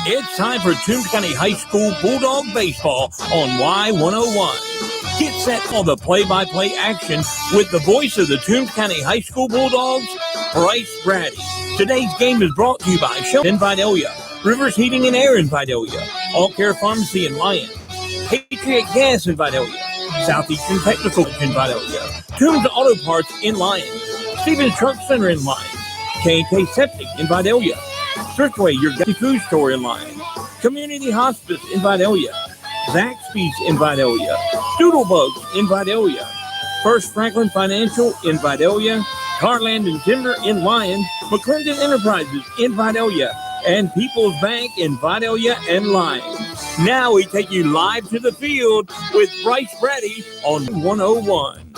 It's time for Toombs County High School Bulldog Baseball on Y101. Get set for the play-by-play action with the voice of the Toombs County High School Bulldogs, Bryce Brady. Today's game is brought to you by Shell in Vidalia, Rivers Heating and Air in Vidalia, All Care Pharmacy in Lyons, Patriot Gas in Vidalia, Southeastern Technical in Vidalia, Toombs Auto Parts in Lyons, Stevens Truck Center in Lyons, K&K Septic in Vidalia, Thriftway, your food store in Lyons, Community Hospice in Vidalia, Zaxby's in Vidalia, Doodlebugs in Vidalia, First Franklin Financial in Vidalia, Carland and Timber in Lyons, McClendon Enterprises in Vidalia, and People's Bank in Vidalia and Lyons. Now we take you live to the field with Bryce Brady on 101.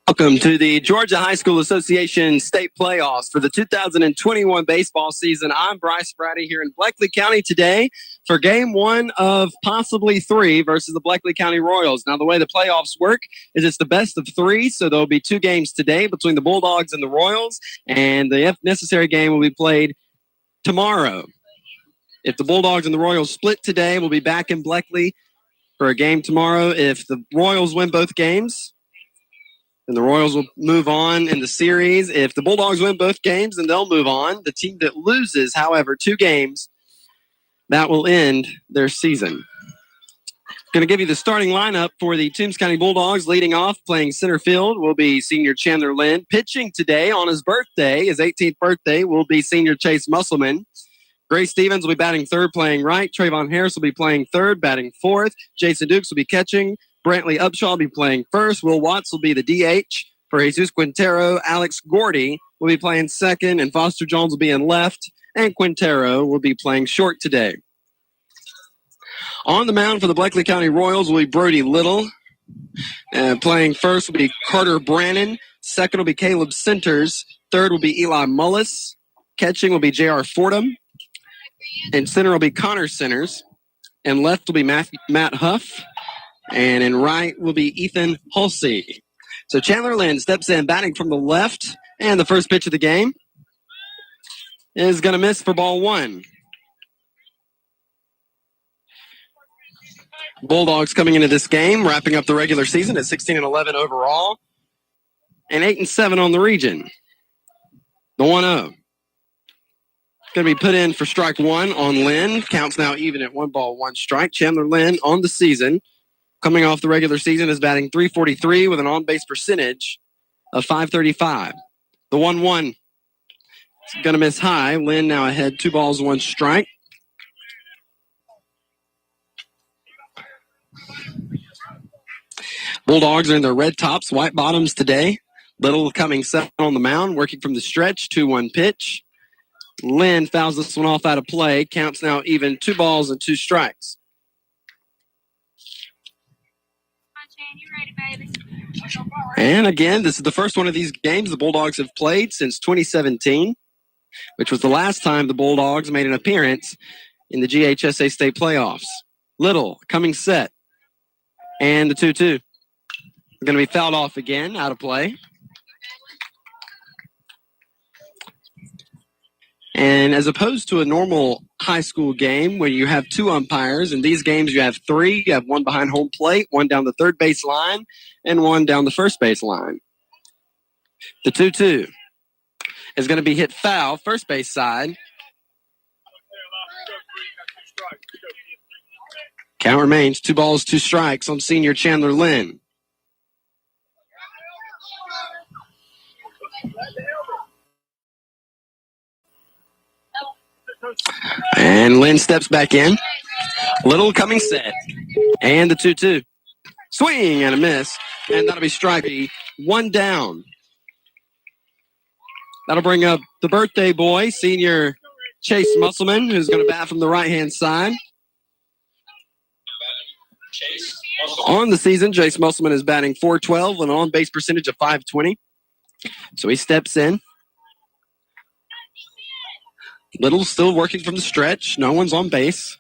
Welcome to the Georgia High School Association State Playoffs for the 2021 baseball season. I'm Bryce Brady here in Bleckley County today for game one of possibly three versus the Bleckley County Royals. Now, the way the playoffs work is it's the best of three, so there'll be two games today between the Bulldogs and the Royals, and the if necessary game will be played tomorrow. If the Bulldogs and the Royals split today, we'll be back in Bleckley for a game tomorrow. If the Royals win both games, and the Royals will move on in the series. If the Bulldogs win both games, then they'll move on. The team that loses, however, two games, that will end their season. Going to give you the starting lineup for the Toombs County Bulldogs. Leading off, playing center field, will be senior Chandler Lynn. Pitching today on his birthday, his 18th birthday, will be senior Chase Musselman. Gray Stevens will be batting third, playing right. Trayvon Harris will be playing third, batting fourth. Jason Dukes will be catching. Brantley Upshaw will be playing first. Will Watts will be the DH for Jesus Quintero. Alex Gordy will be playing second, and Foster Jones will be in left, and Quintero will be playing short today. On the mound for the Bleckley County Royals will be Brody Little. Playing first will be Carter Brannon. Second will be Caleb Centers. Third will be Eli Mullis. Catching will be J.R. Fordham. And center will be Connor Centers. And left will be Matt Huff. And in right will be Ethan Hulsey. So Chandler Lynn steps in, batting from the left. And the first pitch of the game is going to miss for ball one. Bulldogs coming into this game, wrapping up the regular season at 16-11 overall. And 8-7 on the region. The 1-0. Going to be put in for strike one on Lynn. Counts now even at 1-1 Chandler Lynn on the season, coming off the regular season, is batting .343 with an on-base percentage of .535. The 1-1 is going to miss high. Lynn now ahead, 2-1. Bulldogs are in their red tops, white bottoms today. Little coming second on the mound, working from the stretch, 2-1 pitch. Lynn fouls this one off out of play. Counts now even, 2-2. And again, this is the first one of these games the Bulldogs have played since 2017, which was the last time the Bulldogs made an appearance in the GHSA State Playoffs. Little coming set. And the 2-2. Going to be fouled off again, out of play. And as opposed to a normal high school game where you have two umpires, in these games you have three. You have one behind home plate, one down the third base line, and one down the first base line. The 2-2 is going to be hit foul, first base side. Count remains 2-2 on senior Chandler Lynn. And Lynn steps back in. Little coming set. And the 2-2. Swing and a miss. And that'll be strike one down. That'll bring up the birthday boy, senior Chase Musselman, who's going to bat from the right-hand side. On the season, Chase Musselman is batting .412 with an on-base percentage of .520. So he steps in. Little still working from the stretch. No one's on base.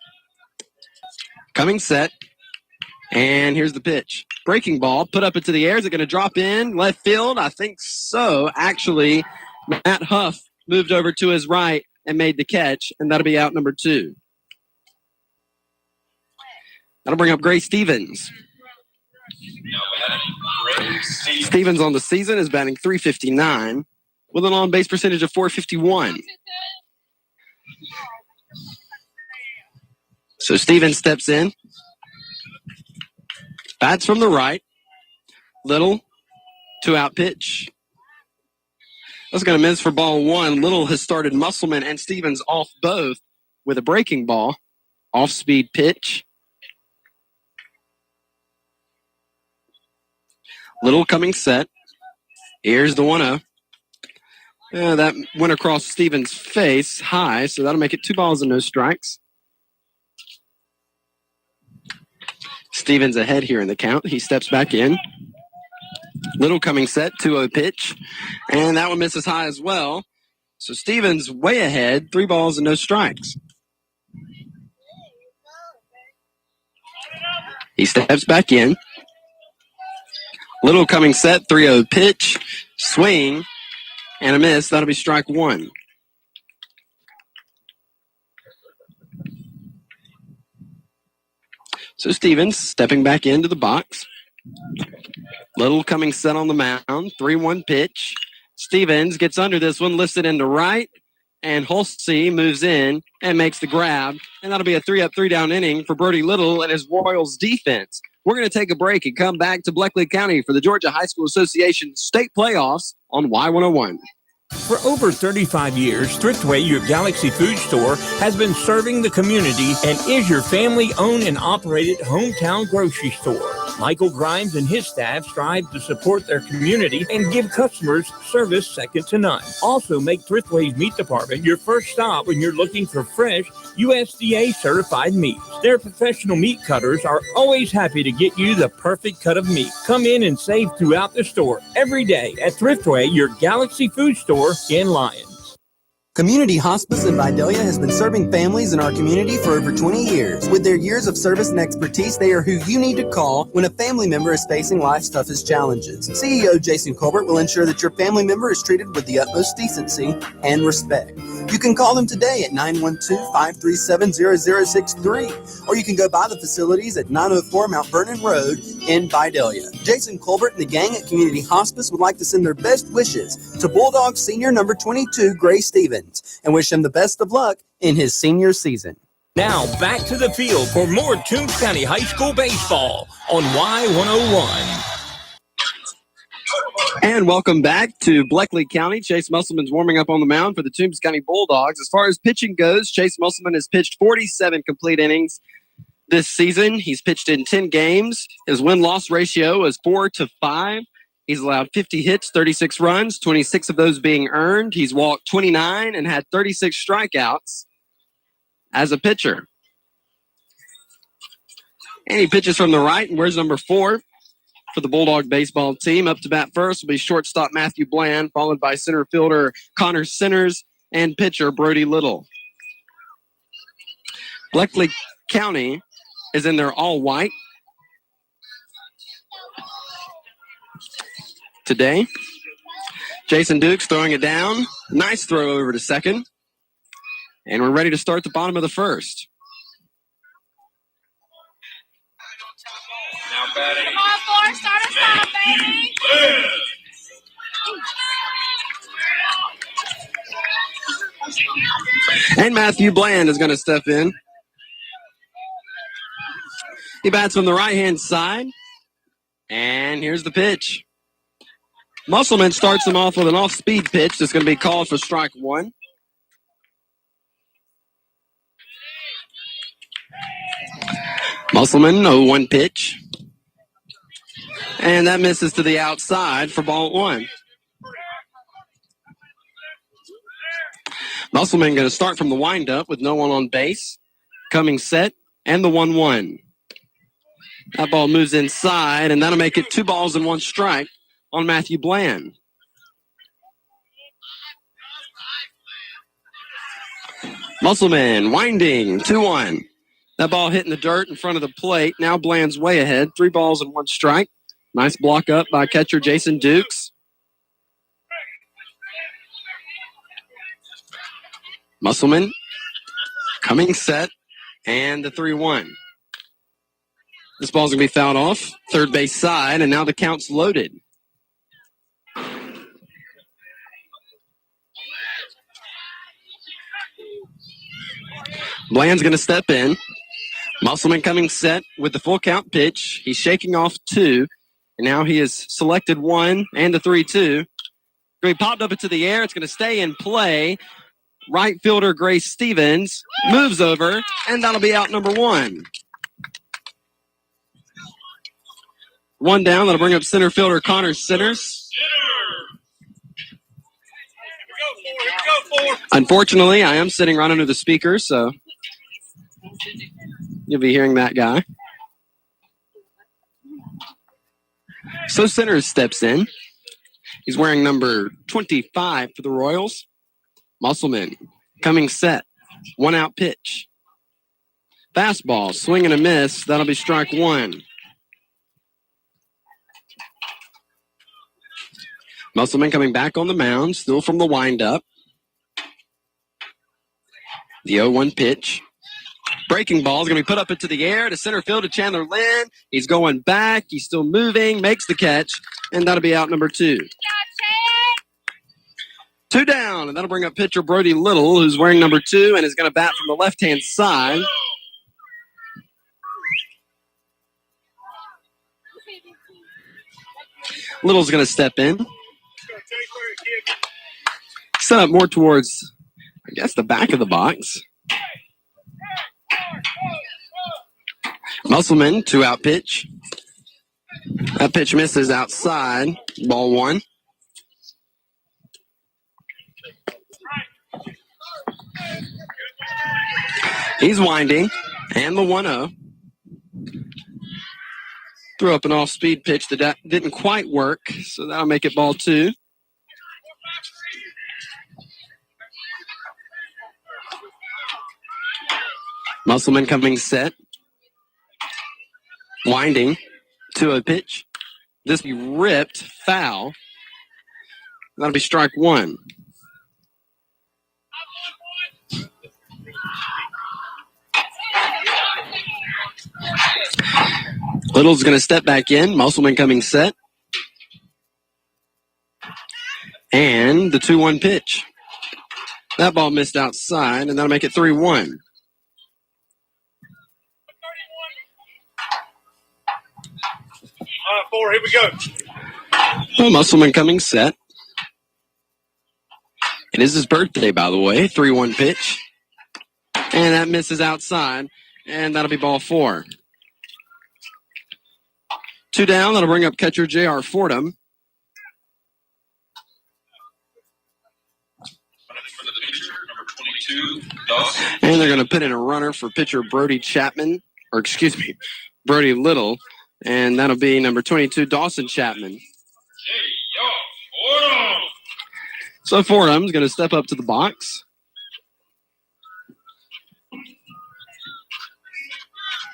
Coming set. And here's the pitch. Breaking ball, put up into the air. Is it going to drop in left field? I think so. Actually, Matt Huff moved over to his right and made the catch, and that'll be out number 2. That'll bring up Gray Stevens. Stevens on the season is batting .359 with an on-base percentage of .451. So Stevens steps in. Bats from the right. Little, 2-out pitch. That's going to miss for ball 1. Little has started Musselman and Stevens off both with a breaking ball. Off-speed pitch. Little coming set. Here's the 1-0. That went across Stevens' face high, so that'll make it 2 balls and no strikes. Stevens ahead here in the count. He steps back in. Little coming set, 2-0 pitch. And that one misses high as well. So Stevens way ahead, 3 balls and no strikes. He steps back in. Little coming set, 3-0 pitch, swing, and a miss. That'll be strike 1. So Stevens stepping back into the box. Little coming set on the mound, 3-1 pitch. Stevens gets under this one, lifts it into right, and Holsey moves in and makes the grab. And that'll be a 3-up, 3-down inning for Brody Little and his Royals defense. We're going to take a break and come back to Bleckley County for the Georgia High School Association state playoffs on Y101. For over 35 years, Thriftway, your Galaxy food store, has been serving the community and is your family-owned and operated hometown grocery store. Michael Grimes and his staff strive to support their community and give customers service second to none. Also, make Thriftway's meat department your first stop when you're looking for fresh USDA-certified meats. Their professional meat cutters are always happy to get you the perfect cut of meat. Come in and save throughout the store every day at Thriftway, your Galaxy food store in Lyons. Community Hospice in Vidalia has been serving families in our community for over 20 years. With their years of service and expertise, they are who you need to call when a family member is facing life's toughest challenges. CEO Jason Colbert will ensure that your family member is treated with the utmost decency and respect. You can call them today at 912-537-0063, or you can go by the facilities at 904 Mount Vernon Road in Vidalia. Jason Colbert and the gang at Community Hospice would like to send their best wishes to Bulldog Senior number 22, Gray Stevens, and wish him the best of luck in his senior season. Now back to the field for more Toombs County High School baseball on Y101. And welcome back to Bleckley County. Chase Musselman's warming up on the mound for the Toombs County Bulldogs. As far as pitching goes, Chase Musselman has pitched 47 complete innings this season. He's pitched in 10 games. His win-loss ratio is 4-5. He's allowed 50 hits, 36 runs, 26 of those being earned. He's walked 29 and had 36 strikeouts as a pitcher. And he pitches from the right, and where's number 4? For the Bulldog baseball team. Up to bat first will be shortstop Matthew Bland, followed by center fielder Connor Centers and pitcher Brody Little. Bleckley County is in their all-white today. Jason Dukes throwing it down. Nice throw over to second. And we're ready to start the bottom of the first. Come on, Forrest, start us off, baby. And Matthew Bland is going to step in. He bats from the right-hand side. And here's the pitch. Musselman starts him off with an off-speed pitch that's going to be called for strike 1. Musselman, 0-1 pitch. And that misses to the outside for ball 1. Musselman going to start from the windup with no one on base. Coming set and the 1-1. That ball moves inside, and that'll make it 2 balls and 1 strike on Matthew Bland. Musselman winding, 2-1. That ball hitting the dirt in front of the plate. Now Bland's way ahead. 3 balls and 1 strike. Nice block up by catcher Jason Dukes. Musselman coming set, and the 3-1. This ball's going to be fouled off, third base side, and now the count's loaded. Bland's going to step in. Musselman coming set with the full count pitch. He's shaking off 2, and now he has selected 1 and the 3-2. He popped up into the air. It's going to stay in play. Right fielder Grace Stevens moves over, and that'll be out number 1. 1 down. That'll bring up center fielder Connor Sinners. Unfortunately, I am sitting right under the speaker, so you'll be hearing that guy. So Sinners steps in. He's wearing number 25 for the Royals. Musselman coming set. 1 out pitch. Fastball, swing and a miss. That'll be strike 1. Musselman coming back on the mound, still from the windup. The 0-1 pitch. Breaking ball is going to be put up into the air to center field to Chandler Lynn. He's going back. He's still moving, makes the catch, and that'll be out number 2. 2 down, and that'll bring up pitcher Brody Little, who's wearing number 2 and is going to bat from the left-hand side. Little's going to step in. Set up more towards, I guess, the back of the box. Musselman, 2-out pitch. That pitch misses outside. Ball 1. He's winding, and the 1-0. Threw up an off-speed pitch that didn't quite work, so that'll make it ball 2. Musselman coming set. Winding, 2-0 pitch. This be ripped, foul. That'll be strike 1. Little's going to step back in. Musselman coming set. And the 2-1 pitch. That ball missed outside, and that'll make it 3-1. Four, here we go. Well, Musselman coming set. It is his birthday, by the way. 3-1 pitch. And that misses outside, and that'll be ball 4. 2 down. That'll bring up catcher J.R. Fordham. And they're going to put in a runner for pitcher Brody Little. And that'll be number 22, Dawson Chapman. So Fordham's going to step up to the box.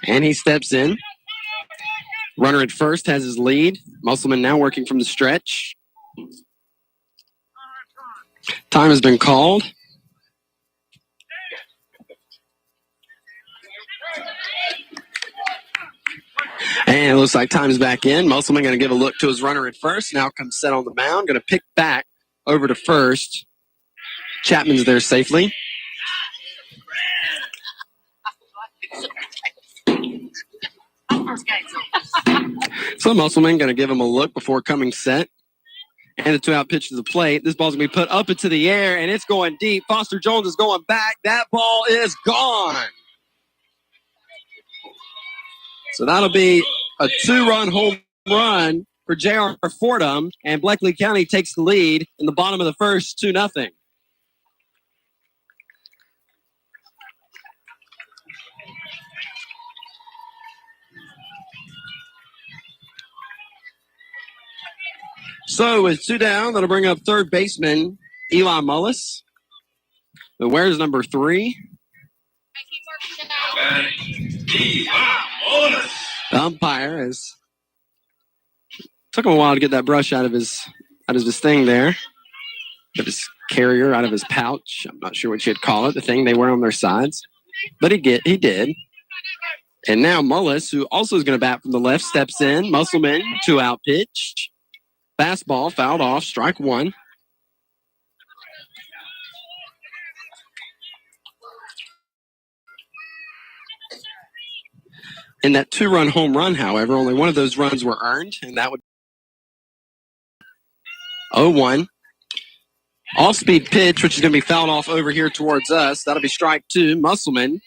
And he steps in. Runner at first has his lead. Musselman now working from the stretch. Time has been called. And it looks like time's back in. Musselman going to give a look to his runner at first. Now comes set on the mound. Going to pick back over to first. Chapman's there safely. So Musselman going to give him a look before coming set. And a 2-out pitch to the plate. This ball's going to be put up into the air, and it's going deep. Foster Jones is going back. That ball is gone. So that'll be a 2-run home run for J.R. Fordham, and Bleckley County takes the lead in the bottom of the first, 2-0. So with 2 down, that'll bring up third baseman Eli Mullis. But where's number 3? The umpire took him a while to get that brush out of his thing there. Of his carrier, out of his pouch. I'm not sure what you'd call it, the thing they wear on their sides. But he did. And now Mullis, who also is going to bat from the left, steps in. Musselman, 2-out pitch. Fastball, fouled off, strike one. In that 2-run home run, however, only one of those runs were earned, and that would 0-1. Off-speed pitch, which is going to be fouled off over here towards us. That'll be strike two. Musselman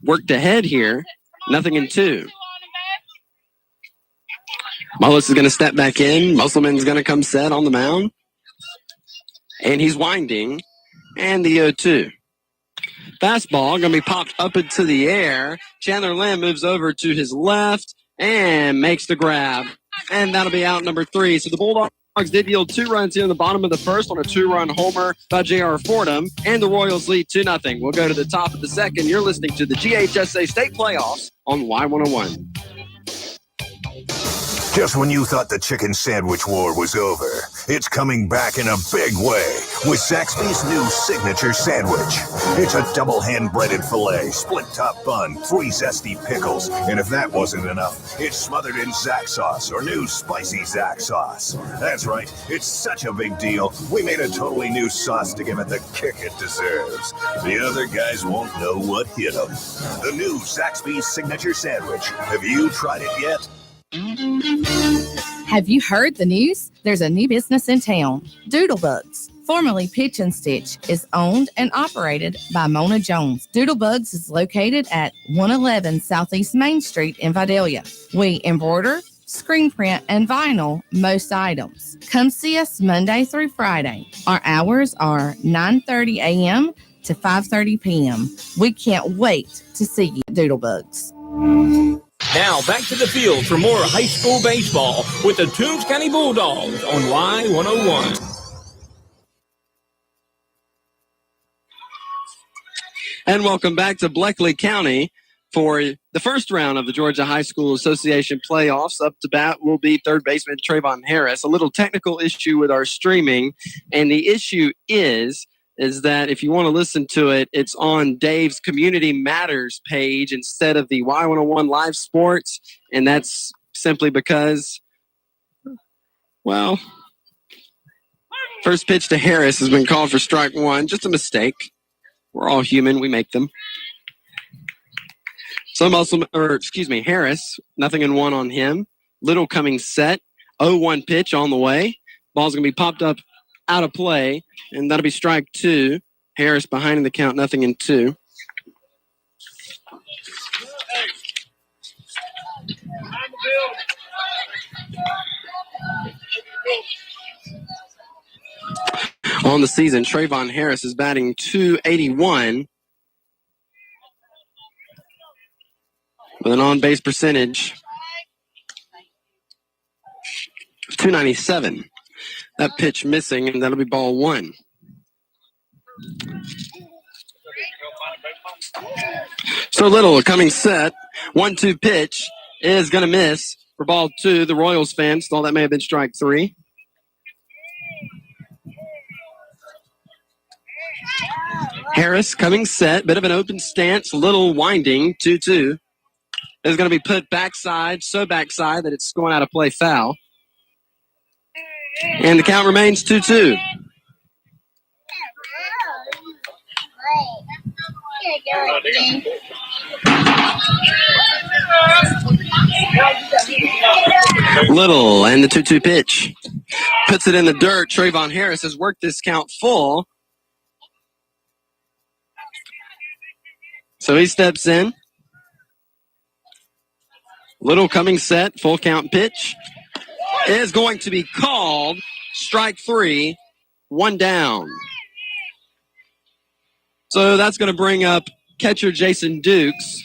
worked ahead here. 0-2. Mullis is going to step back in. Musselman's going to come set on the mound. And he's winding. And the 0-2. Fastball going to be popped up into the air. Chandler Lamb moves over to his left and makes the grab. And that'll be out number 3. So the Bulldogs did yield 2 runs here in the bottom of the first on a 2-run homer by J.R. Fordham, and the Royals lead 2-0. We'll go to the top of the second. You're listening to the GHSA State Playoffs on Y101. Just when you thought the chicken sandwich war was over, it's coming back in a big way with Zaxby's new signature sandwich. It's a double hand-breaded filet, split-top bun, 3 zesty pickles, and if that wasn't enough, it's smothered in Zax sauce or new spicy Zax sauce. That's right, it's such a big deal, we made a totally new sauce to give it the kick it deserves. The other guys won't know what hit them. The new Zaxby's signature sandwich. Have you tried it yet? Have you heard the news? There's a new business in town. Doodlebugs, formerly Pitch and Stitch, is owned and operated by Mona Jones. Doodlebugs is located at 111 Southeast Main Street in Vidalia. We embroider, screen print, and vinyl most items. Come see us Monday through Friday. Our hours are 9:30 a.m. to 5:30 p.m. We can't wait to see you at Doodlebugs. Now back to the field for more high school baseball with the Toombs County Bulldogs on Y101. And welcome back to Bleckley County for the first round of the Georgia High School Association playoffs. Up to bat will be third baseman Trayvon Harris. A little technical issue with our streaming, and the issue is that if you want to listen to it, it's on Dave's Community Matters page instead of the Y101 Live Sports, and that's simply because, well, first pitch to Harris has been called for strike one. Just a mistake. We're all human. We make them. So Harris, 0-1 on him. Little coming set. 0-1 pitch on the way. Ball's going to be popped up out of play, and that'll be strike two. Harris behind in the count, 0-2. On the season, Trayvon Harris is batting .281 with an on-base percentage of .297. That pitch missing, and that'll be ball one. So Little coming set. 1-2 pitch is going to miss for ball two. The Royals fans thought that may have been strike three. Harris coming set. Bit of an open stance. Little winding. 2-2. Is going to be put backside. So backside that it's going out of play, foul. And the count remains 2-2. Little and the 2-2 pitch. Puts it in the dirt. Trayvon Harris has worked this count full. So he steps in. Little coming set. Full count pitch. Is going to be called strike three, one down. So that's going to bring up catcher Jason Dukes.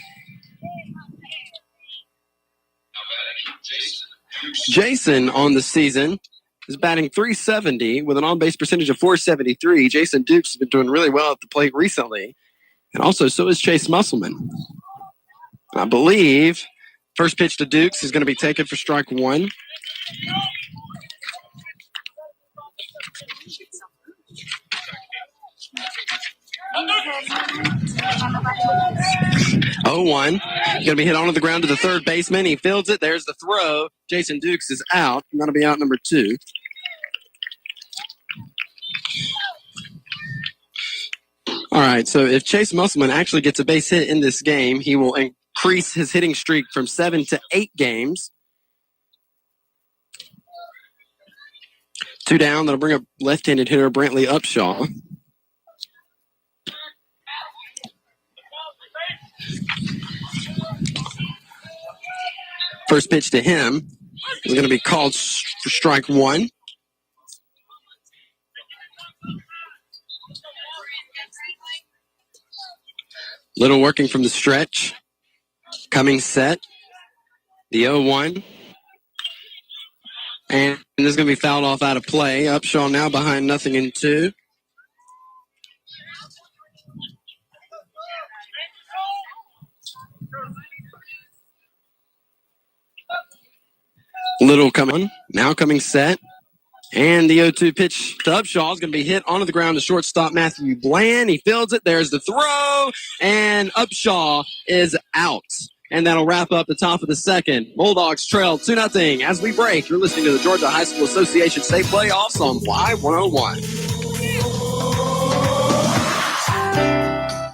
Jason on the season is batting .370 with an on-base percentage of .473. Jason Dukes has been doing really well at the plate recently. And also, so is Chase Musselman. I believe first pitch to Dukes is going to be taken for strike one. Oh, 1. Going to be hit onto the ground to the third baseman. He fields it. There's the throw. Jason Dukes is out. And that'll be out number 2. All right, so if Chase Musselman actually gets a base hit in this game, he will increase his hitting streak from 7 to 8 games. 2 down. That'll bring up left-handed hitter Brantley Upshaw. First pitch to him is going to be called for strike 1. Little working from the stretch. Coming set. The 0-1. And this is going to be fouled off out of play. Upshaw now behind 0-2. Little coming, now coming set. And the 0-2 pitch to Upshaw is going to be hit onto the ground to shortstop Matthew Bland. He fields it. There's the throw. And Upshaw is out. And that'll wrap up the top of the second. Bulldogs trail 2-0 as we break. You're listening to the Georgia High School Association State Playoffs on Y101.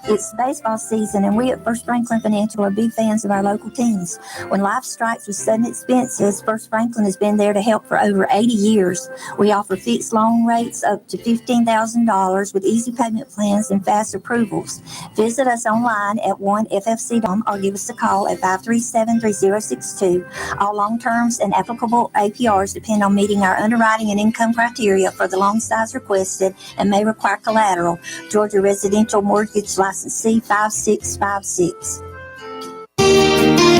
It's baseball season, and we at First Franklin Financial are big fans of our local teams. When life strikes with sudden expenses, First Franklin has been there to help for over 80 years. We offer fixed loan rates up to $15,000 with easy payment plans and fast approvals. Visit us online at 1FFC.com or give us a call at 537-3062. All loan terms and applicable APRs depend on meeting our underwriting and income criteria for the loan size requested and may require collateral. Georgia Residential Mortgage License C5656.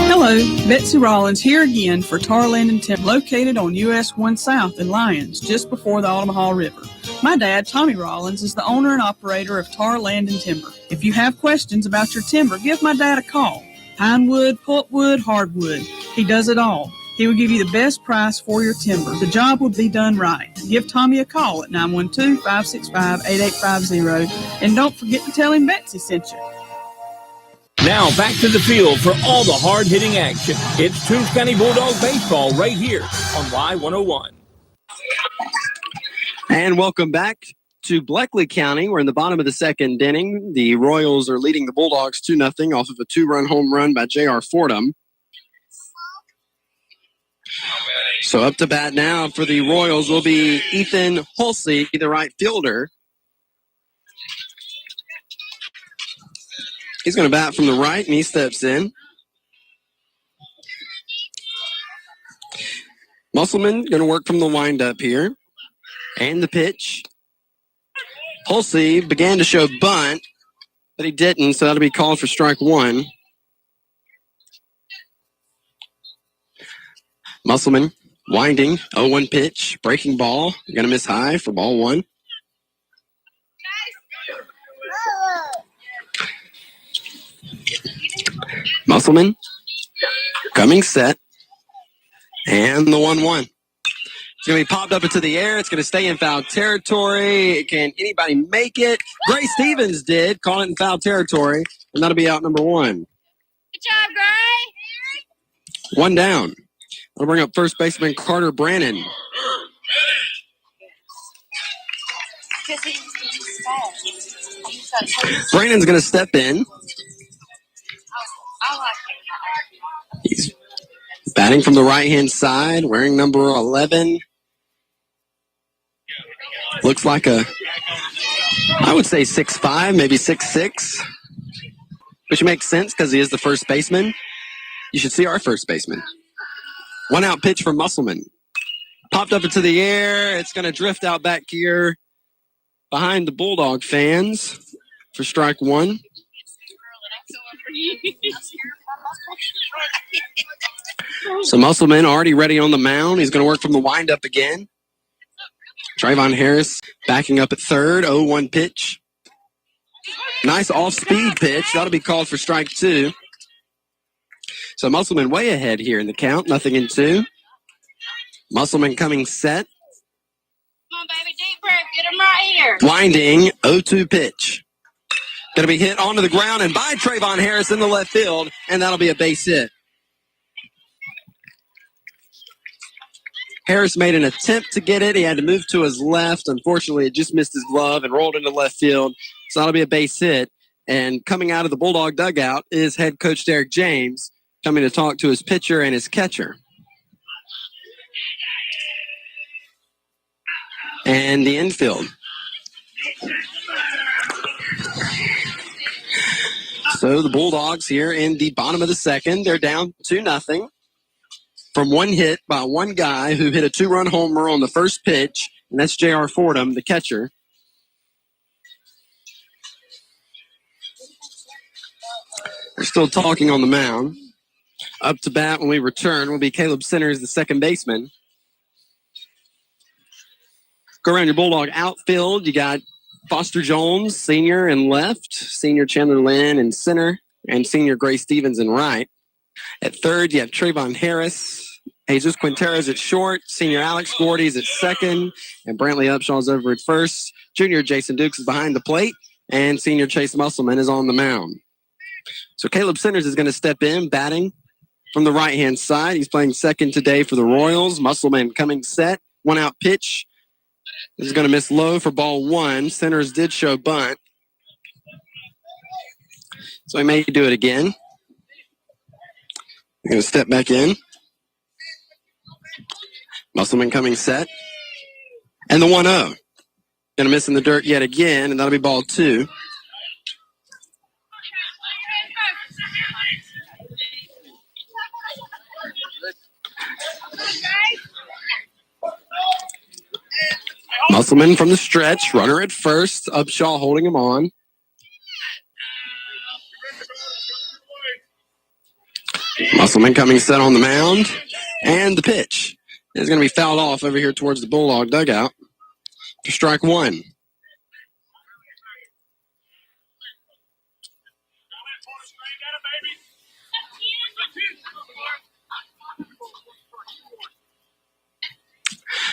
Hello, Betsy Rollins here again for Tar Land and Timber, located on US 1 South in Lyons, just before the Omaha River. My dad, Tommy Rollins, is the owner and operator of Tar Land and Timber. If you have questions about your timber, give my dad a call. Pine wood, pulpwood, hardwood. He does it all. He will give you the best price for your timber. The job will be done right. Give Tommy a call at 912-565-8850. And don't forget to tell him Betsy sent you. Now back to the field for all the hard-hitting action. It's Toombs County Bulldog Baseball right here on Y101. And welcome back to Bleckley County. We're in the bottom of the second inning. The Royals are leading the Bulldogs 2-0 off of a 2-run home run by J.R. Fordham. So up to bat now for the Royals will be Ethan Hulsey, the right fielder. He's going to bat from the right, and he steps in. Musselman going to work from the windup here. And the pitch. Hulsey began to show bunt, but he didn't, so that'll be called for strike 1. Musselman winding, 0-1 pitch, breaking ball. Going to miss high for ball 1. Musselman coming set. And the 1-1. It's going to be popped up into the air. It's going to stay in foul territory. Can anybody make it? Gray Stevens did, calling it in foul territory. And that'll be out number 1. Good job, Gray. 1 down. I'll bring up first baseman Carter Brannon. Brannon's going to step in. He's batting from the right-hand side, wearing number 11. Looks like I would say 6'5", maybe 6'6", which makes sense because he is the first baseman. You should see our first baseman. 1-out pitch for Musselman. Popped up into the air. It's going to drift out back here behind the Bulldog fans for strike 1. So Musselman already ready on the mound. He's going to work from the windup again. Trayvon Harris backing up at third. 0-1 pitch. Nice off-speed pitch. That'll be called for strike 2. So Musselman way ahead here in the count. 0-2. Musselman coming set. Come on, baby, deep breath. Get him right here. Winding 0-2 pitch. Going to be hit onto the ground and by Trayvon Harris in the left field, and that'll be a base hit. Harris made an attempt to get it. He had to move to his left. Unfortunately, it just missed his glove and rolled into left field. So that'll be a base hit. And coming out of the Bulldog dugout is head coach Derek James, coming to talk to his pitcher and his catcher. And the infield. So the Bulldogs here in the bottom of the second, they're down 2-0 from one hit by one guy who hit a 2-run homer on the first pitch, and that's J.R. Fordham, the catcher. They're still talking on the mound. Up to bat when we return will be Caleb Centers, the second baseman. Go around your Bulldog outfield. You got Foster Jones, senior in left, senior Chandler Lynn in center, and senior Gray Stevens in right. At third, you have Trayvon Harris, Jesus Quinteros at short, senior Alex Gordy's at second, and Brantley Upshaw's over at first. Junior Jason Dukes is behind the plate, and senior Chase Musselman is on the mound. So Caleb Centers is going to step in, batting from the right-hand side. He's playing second today for the Royals. Musselman coming set, one-out pitch. This is going to miss low for ball one. Centers did show bunt. So he may do it again. He's going to step back in. Musselman coming set. And the 1-0. Going to miss in the dirt yet again, and that'll be ball two. Musselman from the stretch, runner at first, Upshaw holding him on. Musselman coming set on the mound, and the pitch is going to be fouled off over here towards the Bulldog dugout for strike one.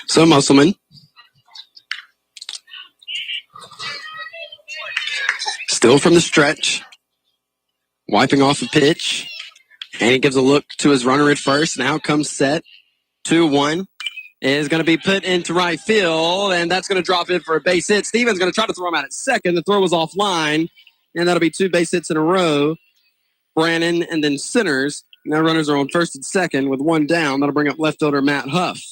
So Musselman still from the stretch, wiping off a pitch, and he gives a look to his runner at first. Now comes set. 2-1 is going to be put into right field, and that's going to drop in for a base hit. Stevens going to try to throw him out at second. The throw was offline, and that'll be two base hits in a row. Brannon and then Centers. Now runners are on first and second with one down. That'll bring up left fielder Matt Huff.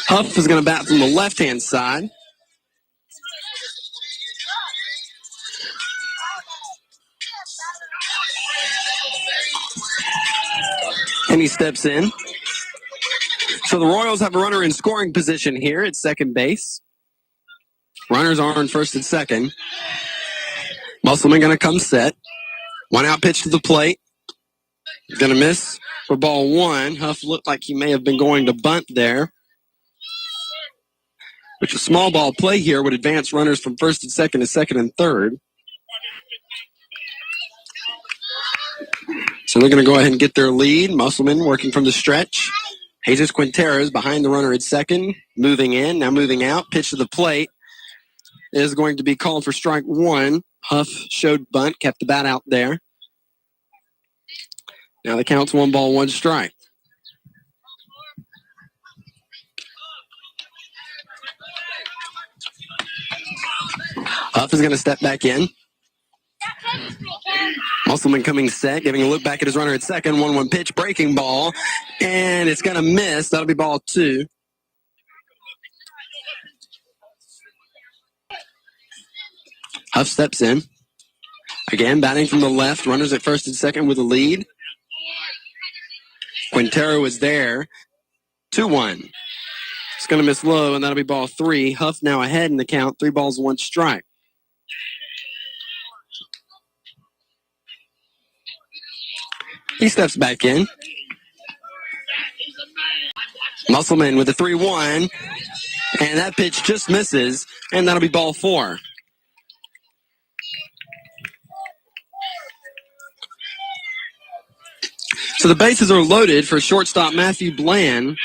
Huff is going to bat from the left-hand side. And he steps in. So the Royals have a runner in scoring position here at second base. Runners are on first and second. Musselman going to come set. One out pitch to the plate. He's going to miss for ball one. Huff looked like he may have been going to bunt there. Which a small ball play here would advance runners from first and second to second and third. So they're going to go ahead and get their lead. Musselman working from the stretch. Jesus Quinteros behind the runner at second. Moving in, now moving out. Pitch to the plate is going to be called for strike one. Huff showed bunt, kept the bat out there. Now the count's 1-1 strike. Huff is going to step back in. Musselman coming set, giving a look back at his runner at second. 1-1 pitch, breaking ball, and it's going to miss. That'll be ball two. Huff steps in. Again, batting from the left. Runners at first and second with a lead. Quintero is there. 2-1. It's going to miss low, and that'll be ball three. Huff now ahead in the count. 3-1 strike. He steps back in. Musselman with a 3-1. And that pitch just misses, and that'll be ball four. So the bases are loaded for shortstop Matthew Bland.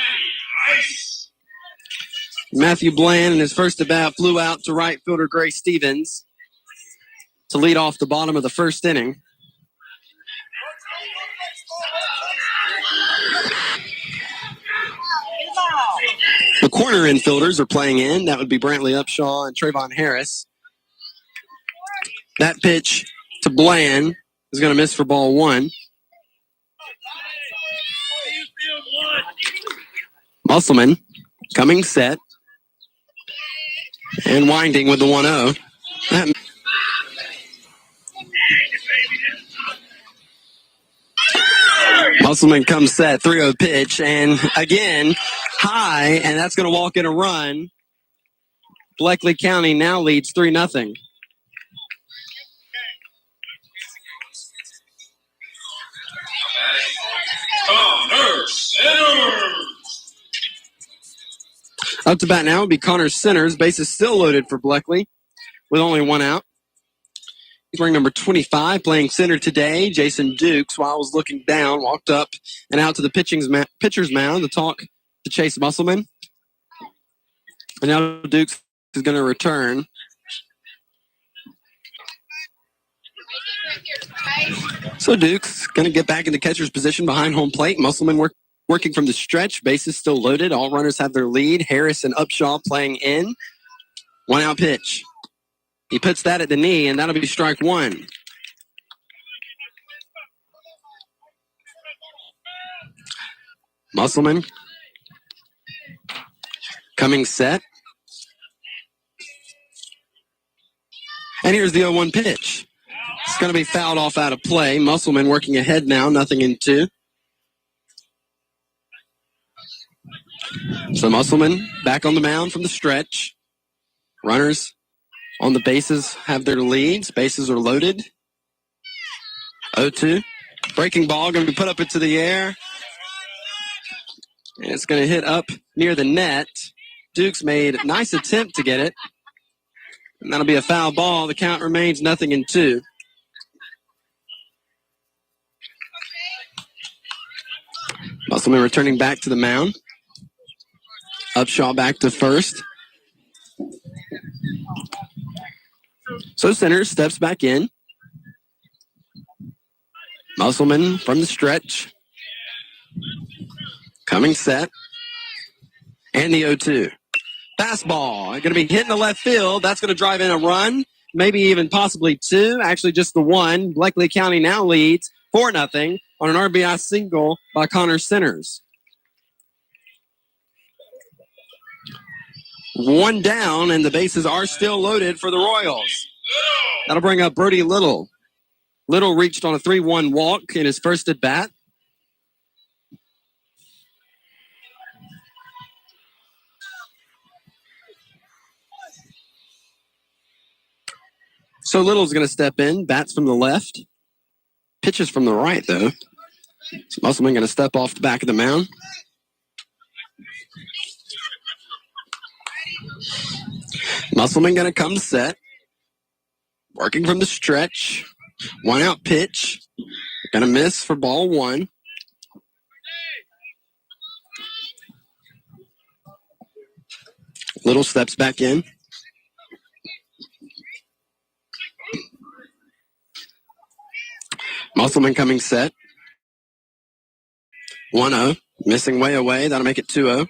Matthew Bland in his first at bat flew out to right fielder Gray Stevens to lead off the bottom of the first inning. The corner infielders are playing in. That would be Brantley Upshaw and Trayvon Harris. That pitch to Bland is going to miss for ball one. Musselman coming set and winding with the 1-0. Musselman comes set, 3-0 pitch, and again, high, and that's going to walk in a run. Bleckley County now leads 3-0. Up to bat now would be Connor Centers. Base is still loaded for Bleckley with only one out. He's wearing number 25, playing center today. Jason Dukes, while I was looking down, walked up and out to the pitcher's mound to talk to Chase Musselman. And now Dukes is going to return. So Dukes going to get back into catcher's position behind home plate. Musselman working from the stretch. Bases still loaded. All runners have their lead. Harris and Upshaw playing in. 1-out pitch. He puts that at the knee, and that'll be strike one. Musselman coming set. And here's the 0-1 pitch. It's going to be fouled off out of play. Musselman working ahead now, 0-2. So Musselman back on the mound from the stretch. Runners on the bases have their leads. Bases are loaded. 0-2. Breaking ball going to be put up into the air. And it's going to hit up near the net. Dukes made a nice attempt to get it. And that'll be a foul ball. The count remains 0-2. Musselman returning back to the mound. Upshaw back to first. So Centers steps back in. Musselman from the stretch. Coming set. And the 0-2. Fastball. Going to be hit in the left field. That's going to drive in a run. Maybe even possibly two. Actually just the one. Bleckley County now leads 4-0 on an RBI single by Connor Centers. One down, and the bases are still loaded for the Royals. That'll bring up Brody Little. Little reached on a 3-1 walk in his first at bat. So Little's going to step in. Bats from the left. Pitches from the right, though. So Musselman going to step off the back of the mound. Musselman going to come set. Working from the stretch. 1-out pitch. Going to miss for ball one. Little steps back in. Musselman coming set. 1-0. Missing way away. That'll make it 2-0.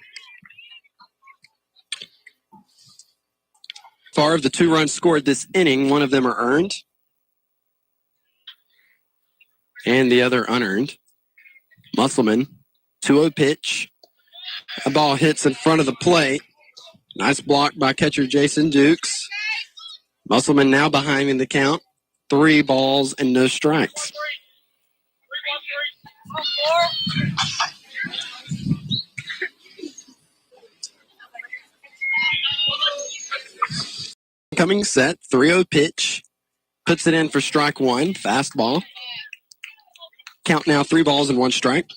Far of the 2 runs scored this inning, one of them are earned. And the other unearned. Musselman, 2-0 pitch. A ball hits in front of the plate. Nice block by catcher Jason Dukes. Musselman now behind in the count. 3 balls and no strikes. Coming set, 3-0 pitch. Puts it in for strike one, fastball. Count now 3 balls and 1 strike.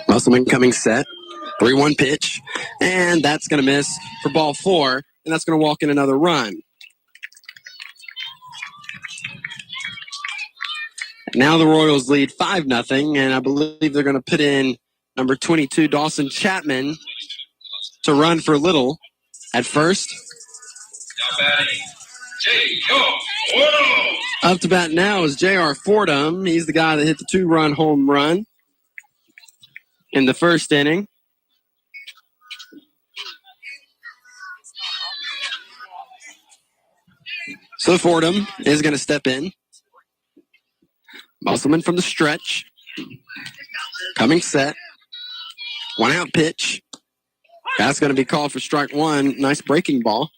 Musselman coming set. 3-1 pitch, and that's going to miss for ball 4, and that's going to walk in another run. Now the Royals lead 5-0, and I believe they're going to put in number 22, Dawson Chapman, to run for Little at first. Up to bat now is J.R. Fordham. He's the guy that hit the 2-run home run in the first inning. So Fordham is going to step in. Musselman from the stretch. Coming set. 1-out pitch. That's going to be called for strike 1. Nice breaking ball.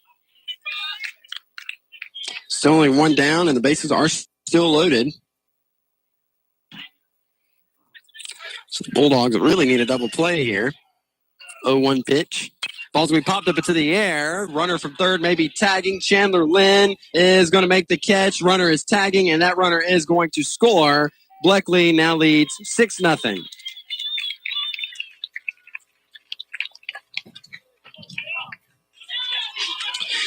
Still only 1 down, and the bases are still loaded. So the Bulldogs really need a double play here. 0-1 pitch. Ball's going to be popped up into the air. Runner from third maybe tagging. Chandler Lynn is going to make the catch. Runner is tagging, and that runner is going to score. Bleckley now leads 6-0.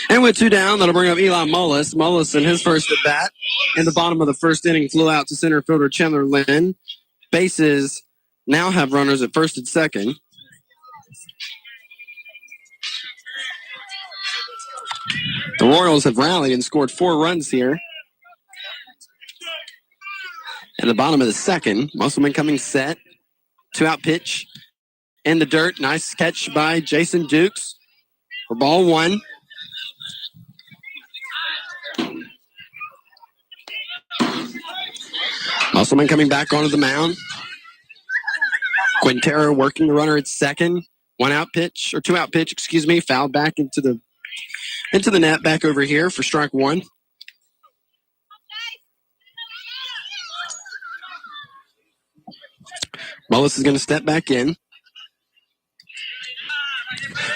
And with 2 down, that'll bring up Eli Mullis. Mullis in his first at bat. In the bottom of the first inning, flew out to center fielder Chandler Lynn. Bases now have runners at first and second. The Royals have rallied and scored 4 runs here. In the bottom of the second, Musselman coming set. 2-out pitch in the dirt. Nice catch by Jason Dukes for ball 1. Musselman coming back onto the mound. Quintero working the runner at second. 2-out pitch, fouled back into the net, back over here for strike 1. Mullis is going to step back in.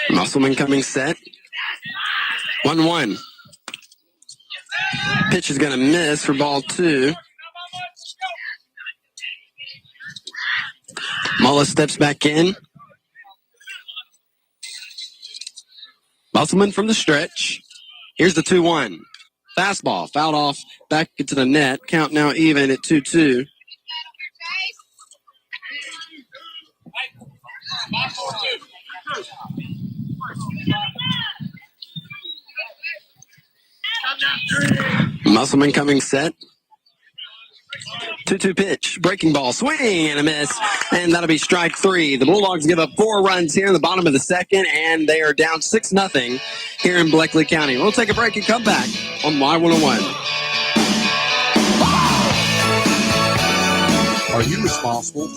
Musselman coming set. 1-1. Pitch is going to miss for ball 2. Mullis steps back in. Musselman from the stretch. Here's the 2-1. Fastball fouled off back into the net. Count now even at 2-2. Musselman coming set. 2-2 pitch, breaking ball, swing and a miss, and that'll be strike 3. The Bulldogs give up 4 runs here in the bottom of the second, and they are down 6-0 here in Bleckley County. We'll take a break and come back on Y101. Are you responsible?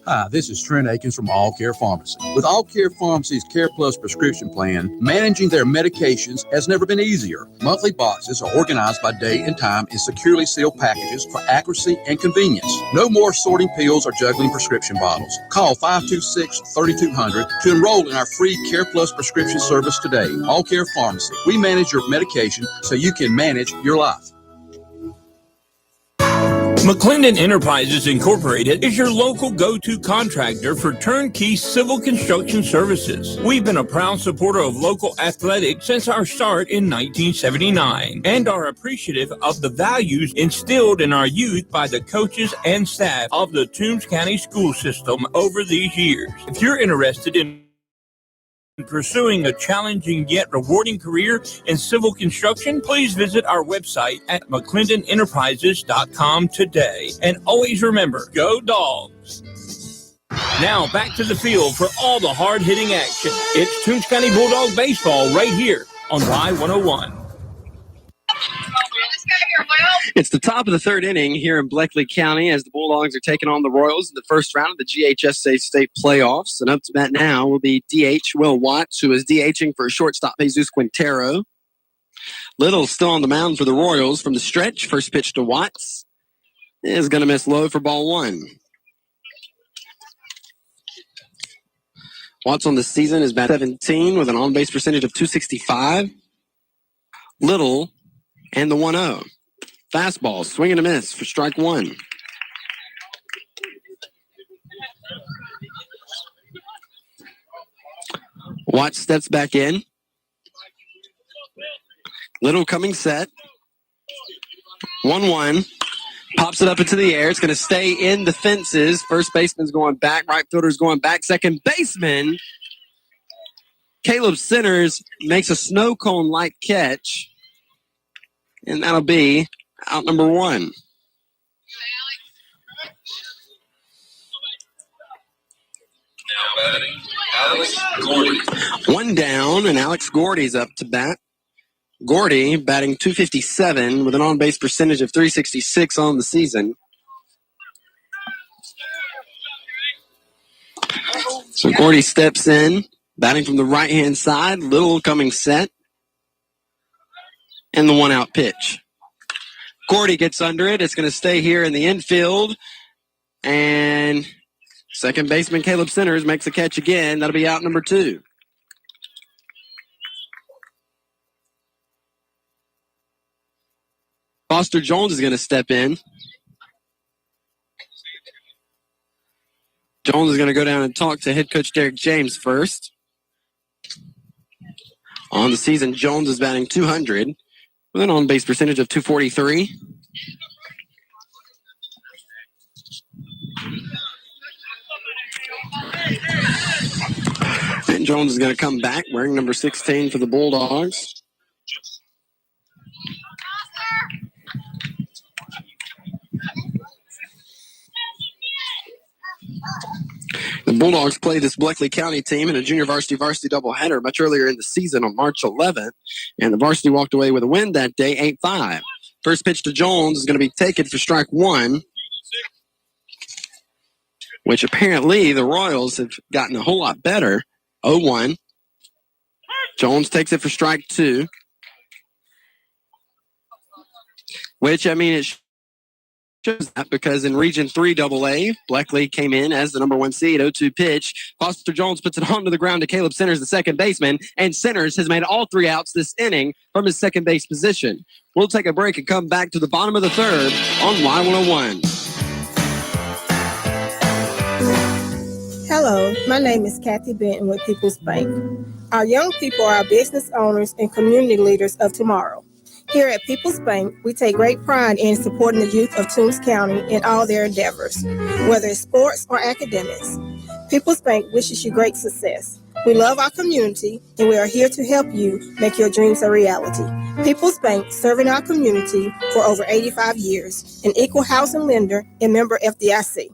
Hi, this is Trent Akins from All Care Pharmacy. With All Care Pharmacy's Care Plus prescription plan, managing their medications has never been easier. Monthly boxes are organized by date and time in securely sealed packages for accuracy and convenience. No more sorting pills or juggling prescription bottles. Call 526-3200 to enroll in our free Care Plus prescription service today. All Care Pharmacy. We manage your medication so you can manage your life. McClendon Enterprises Incorporated is your local go-to contractor for turnkey civil construction services. We've been a proud supporter of local athletics since our start in 1979 and are appreciative of the values instilled in our youth by the coaches and staff of the Toombs County school system over these years. If you're interested in pursuing a challenging yet rewarding career in civil construction, please visit our website at McClendonEnterprises.com today. And always remember, go Dogs! Now back to the field for all the hard-hitting action. It's Toombs County Bulldog Baseball right here on Y101. It's the top of the third inning here in Bleckley County as the Bulldogs are taking on the Royals in the first round of the TCHS State Playoffs. And up to bat now will be DH Will Watts, who is DHing for shortstop Jesus Quintero. Little still on the mound for the Royals from the stretch. First pitch to Watts is going to miss low for ball 1. Watts on the season is batting 17 with an on-base percentage of .265. Little and the 1-0. Fastball, swing and a miss for strike 1. Watch steps back in. Little coming set. 1-1. Pops it up into the air. It's going to stay in the fences. First baseman's going back. Right fielder's going back. Second baseman, Caleb Centers, makes a snow cone-like catch. And that'll be out number 1. Alex Gordy. 1 down, and Alex Gordy's up to bat. Gordy batting .257 with an on-base percentage of .366 on the season. So Gordy steps in, batting from the right-hand side. Little coming set. And the 1-out pitch. Gordy gets under it. It's going to stay here in the infield. And second baseman Caleb Centers makes a catch again. That'll be out number 2. Foster Jones is going to step in. Jones is going to go down and talk to head coach Derek James first. On the season, Jones is batting .200 with an on-base percentage of .243. And Jones is going to come back wearing number 16 for the Bulldogs. The Bulldogs played this Bleckley County team in a junior varsity doubleheader much earlier in the season on March 11th, and the varsity walked away with a win that day, 8-5. First pitch to Jones is going to be taken for strike 1, which apparently the Royals have gotten a whole lot better. 0-1. Jones takes it for strike 2, which, I mean, it shows that because in Region 3 AA, Bleckley came in as the number 1 seed. 0-2 pitch. Foster Jones puts it onto the ground to Caleb Centers, the second baseman, and Centers has made all 3 outs this inning from his second base position. We'll take a break and come back to the bottom of the third on Y101. Hello, my name is Kathy Benton with People's Bank. Our young people are our business owners and community leaders of tomorrow. Here at People's Bank, we take great pride in supporting the youth of Toombs County in all their endeavors, whether it's sports or academics. People's Bank wishes you great success. We love our community, and we are here to help you make your dreams a reality. People's Bank, serving our community for over 85 years, an equal housing lender and member FDIC.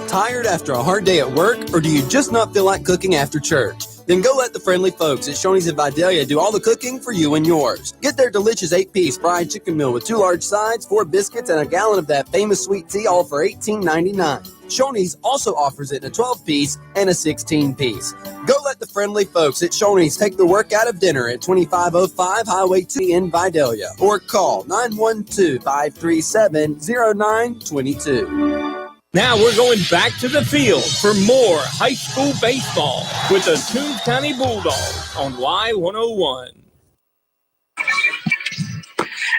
Tired after a hard day at work, or do you just not feel like cooking after church? Then go let the friendly folks at Shoney's in Vidalia do all the cooking for you and yours. Get their delicious 8-piece fried chicken meal with 2 large sides, 4 biscuits, and a gallon of that famous sweet tea, all for $18.99. Shoney's also offers it in a 12-piece and a 16-piece. Go let the friendly folks at Shoney's take the work out of dinner at 2505 Highway 2 in Vidalia, or call 912-537-0922. Now we're going back to the field for more high school baseball with the Toombs County Bulldogs on Y101.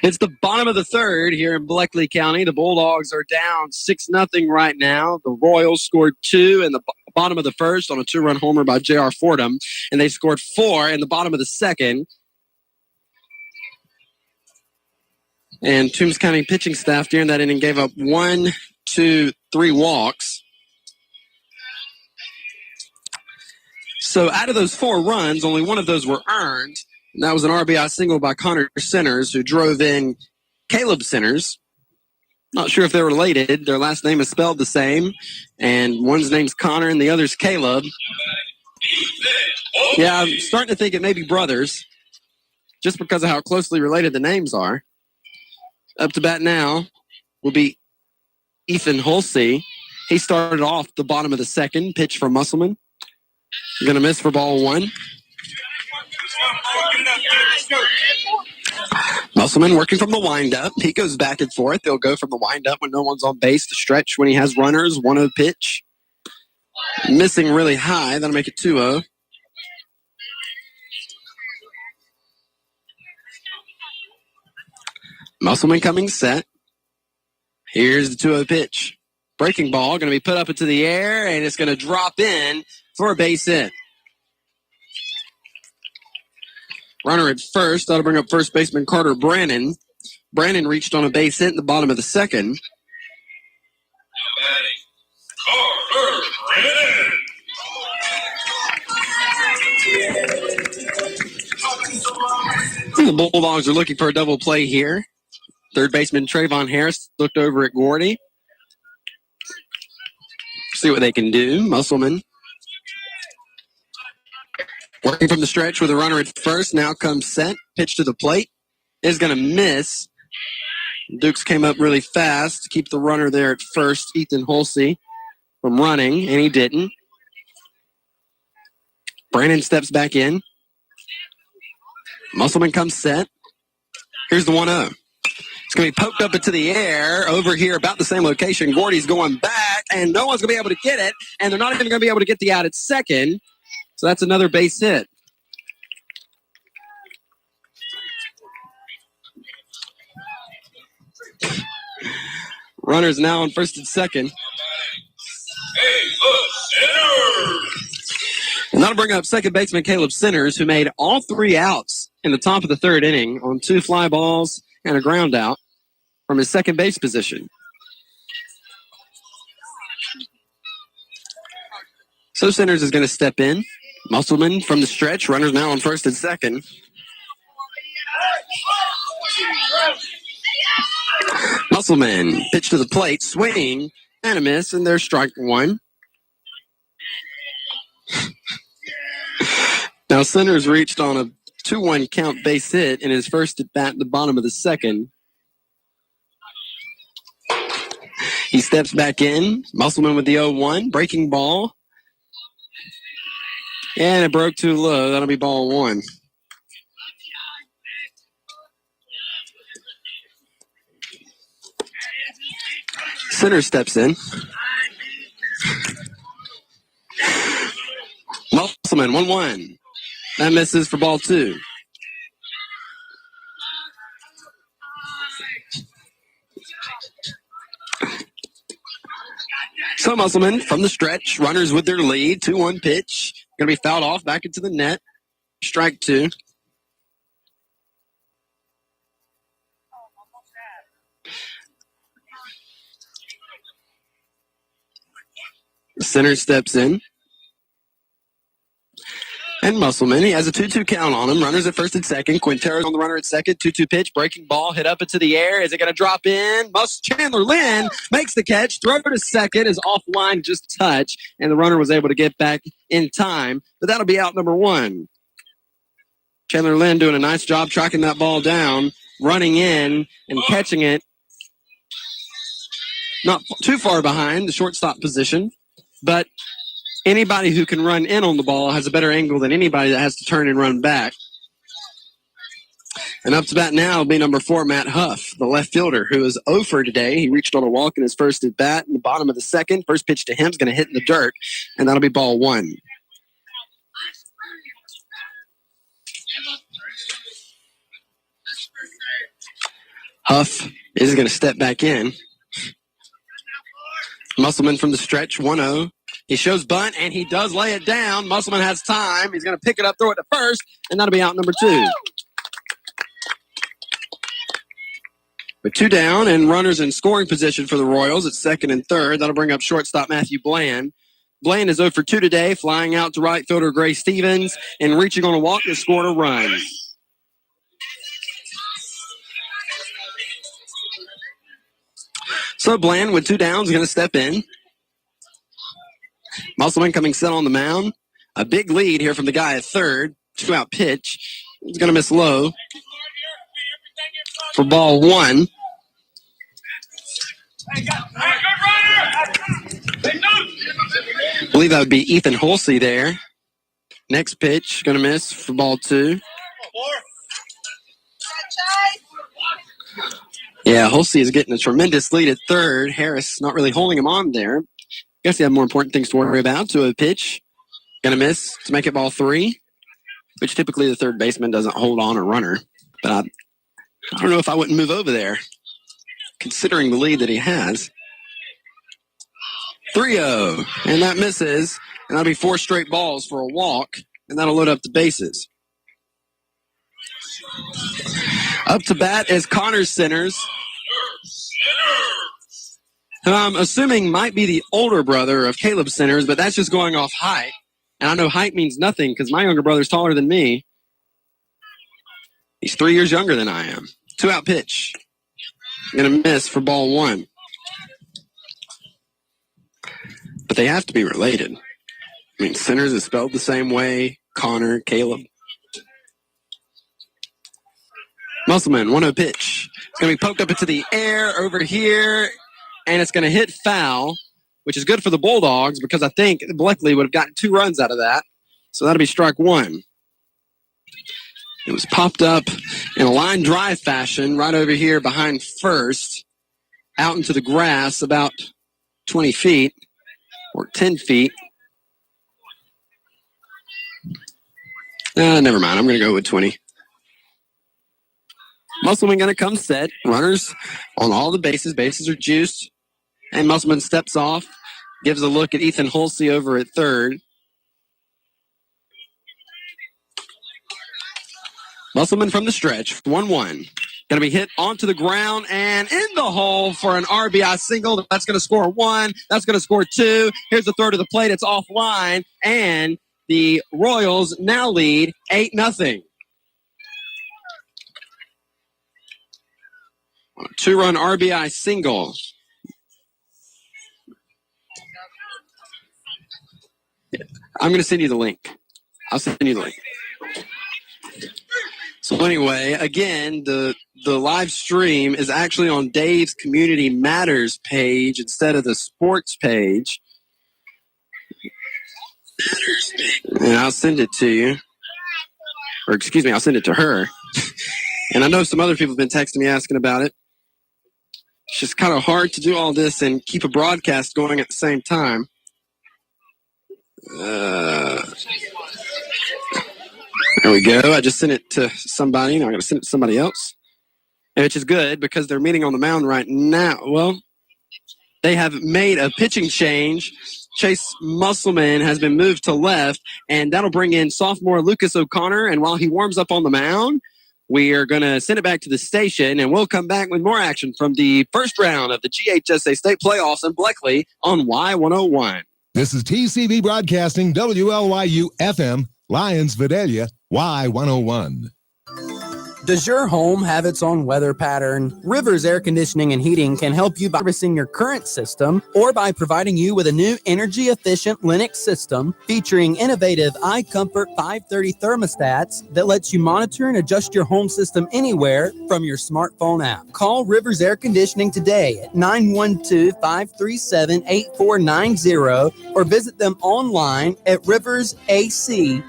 It's the bottom of the third here in Bleckley County. The Bulldogs are down 6-0 right now. The Royals scored 2 in the bottom of the first on a 2-run homer by J.R. Fordham, and they scored 4 in the bottom of the second. And Toombs County pitching staff during that inning gave up 1, 2, 3 walks. So out of those 4 runs, only 1 of those were earned. And that was an RBI single by Connor Centers, who drove in Caleb Centers. Not sure if they're related. Their last name is spelled the same. And one's name's Connor and the other's Caleb. Yeah, I'm starting to think it may be brothers, just because of how closely related the names are. Up to bat now will be Ethan Hulsey. He started off the bottom of the second. Pitch for Musselman. Going to miss for ball 1. Musselman working from the windup. He goes back and forth. They'll go from the windup when no one's on base to stretch when he has runners. 1-0 pitch. Missing really high. That'll make it 2-0. Musselman coming set. Here's the 2-0 pitch. Breaking ball going to be put up into the air, and it's going to drop in for a base hit. Runner at first. That'll bring up first baseman Carter Brannon. Brannon reached on a base hit in the bottom of the second. Carter Brannon. The Bulldogs are looking for a double play here. Third baseman Trayvon Harris looked over at Gordy. See what they can do. Musselman working from the stretch with a runner at first. Now comes set. Pitch to the plate. Is going to miss. Dukes came up really fast to keep the runner there at first, Ethan Holsey, from running, and he didn't. Brandon steps back in. Musselman comes set. Here's the 1-0. It's going to be poked up into the air over here about the same location. Gordy's going back, and no one's going to be able to get it, and they're not even going to be able to get the out at second. So that's another base hit. Runners now on first and second. And that'll bring up second baseman Caleb Centers, who made all three outs in the top of the third inning on 2 fly balls and a ground out from his second base position. So Centers is going to step in. Musselman from the stretch. Runners now on first and second. Musselman, pitch to the plate, swing, and a miss, and there's strike one. Now Centers reached on a 2-1 count base hit in his first at bat at the bottom of the second. He steps back in. Musselman with the 0-1, breaking ball. And it broke too low. That'll be ball one. Center steps in. Musselman, 1-1. That misses for ball two. So Musselman from the stretch. Runners with their lead. 2-1 pitch. Going to be fouled off back into the net. Strike two. Center steps in. And Musselman, he has a 2-2 count on him. Runners at first and second. Quintero's on the runner at second. 2-2 pitch. Breaking ball. Hit up into the air. Is it going to drop in? Chandler Lynn makes the catch. Throw to second is offline just a touch. And the runner was able to get back in time. But that'll be out number one. Chandler Lynn doing a nice job tracking that ball down. Running in and catching it. Not too far behind the shortstop position. But anybody who can run in on the ball has a better angle than anybody that has to turn and run back. And up to bat now will be number 4, Matt Huff, the left fielder, who is 0 for today. He reached on a walk in his first at bat in the bottom of the second. First pitch to him is going to hit in the dirt, and that'll be ball one. Huff is going to step back in. Musselman from the stretch, 1-0. He shows bunt, and he does lay it down. Musselman has time. He's going to pick it up, throw it to first, and that'll be out number 2. With 2 down and runners in scoring position for the Royals at second and third. That'll bring up shortstop Matthew Bland. Bland is 0 for 2 today, flying out to right fielder Gray Stevens, and reaching on a walk to score a run. So Bland with 2 downs is going to step in. Musselman coming set on the mound. A big lead here from the guy at third. 2-out pitch. He's going to miss low for ball one. I believe that would be Ethan Holsey there. Next pitch, going to miss for ball 2. Yeah, Holsey is getting a tremendous lead at third. Harris not really holding him on there. Guess he had more important things to worry about. To a pitch, going to miss to make it ball 3, which typically the third baseman doesn't hold on a runner. But I don't know if I wouldn't move over there, considering the lead that he has. 3-0, and that misses, and that'll be 4 straight balls for a walk, and that'll load up the bases. Up to bat is Connor Centers, who I'm assuming might be the older brother of Caleb Centers, but that's just going off height. And I know height means nothing because my younger brother's taller than me. He's 3 years younger than I am. 2-out pitch. Going to miss for ball one. But they have to be related. I mean, Centers is spelled the same way. Connor, Caleb. Musselman, 1-0 pitch. It's going to be poked up into the air over here, and it's going to hit foul, which is good for the Bulldogs because I think Bleckley would have gotten 2 runs out of that. So that'll be strike one. It was popped up in a line drive fashion right over here behind first, out into the grass about 20 feet or 10 feet. Never mind. I'm going to go with 20. Musselman going to come set. Runners on all the bases. Bases are juiced. And Musselman steps off, gives a look at Ethan Hulsey over at third. Musselman from the stretch, 1-1. Going to be hit onto the ground and in the hole for an RBI single. That's going to score 1. That's going to score 2. Here's the throw to the plate. It's offline. And the Royals now lead 8-0. 2-run RBI single. I'm going to send you the link. I'll send you the link. So anyway, again, the live stream is actually on Dave's Community Matters page instead of the sports page. And I'll send it to you. Or excuse me, I'll send it to her. And I know some other people have been texting me asking about it. It's just kind of hard to do all this and keep a broadcast going at the same time. There we go. I just sent it to somebody. Now I'm going to send it to somebody else. Which is good because they're meeting on the mound right now. Well, they have made a pitching change. Chase Musselman has been moved to left, and that'll bring in sophomore Lucas O'Connor. And while he warms up on the mound, we are going to send it back to the station, and we'll come back with more action from the first round of the GHSA State Playoffs in Bleckley on Y101. This is TCV Broadcasting, WLYU FM, Lyons, Vidalia, Y101. Does your home have its own weather pattern? Rivers Air Conditioning and Heating can help you by servicing your current system or by providing you with a new energy-efficient Linux system featuring innovative iComfort 530 thermostats that lets you monitor and adjust your home system anywhere from your smartphone app. Call Rivers Air Conditioning today at 912-537-8490 or visit them online at riversac.net.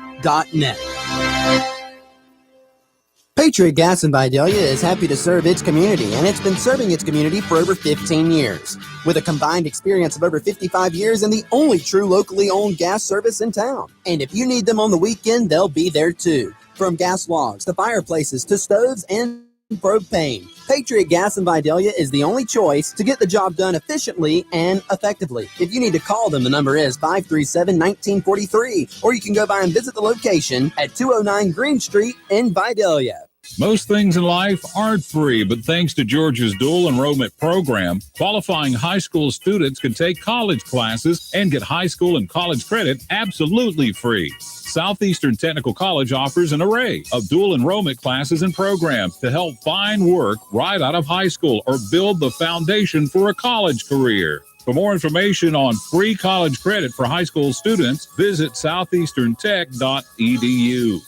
Patriot Gas in Vidalia is happy to serve its community, and it's been serving its community for over 15 years. With a combined experience of over 55 years and the only true locally owned gas service in town. And if you need them on the weekend, they'll be there too. From gas logs to fireplaces to stoves and propane, Patriot Gas in Vidalia is the only choice to get the job done efficiently and effectively. If you need to call them, the number is 537-1943, or you can go by and visit the location at 209 Green Street in Vidalia. Most things in life aren't free, but thanks to Georgia's dual enrollment program, qualifying high school students can take college classes and get high school and college credit absolutely free. Southeastern Technical College offers an array of dual enrollment classes and programs to help find work right out of high school or build the foundation for a college career. For more information on free college credit for high school students, visit southeasterntech.edu.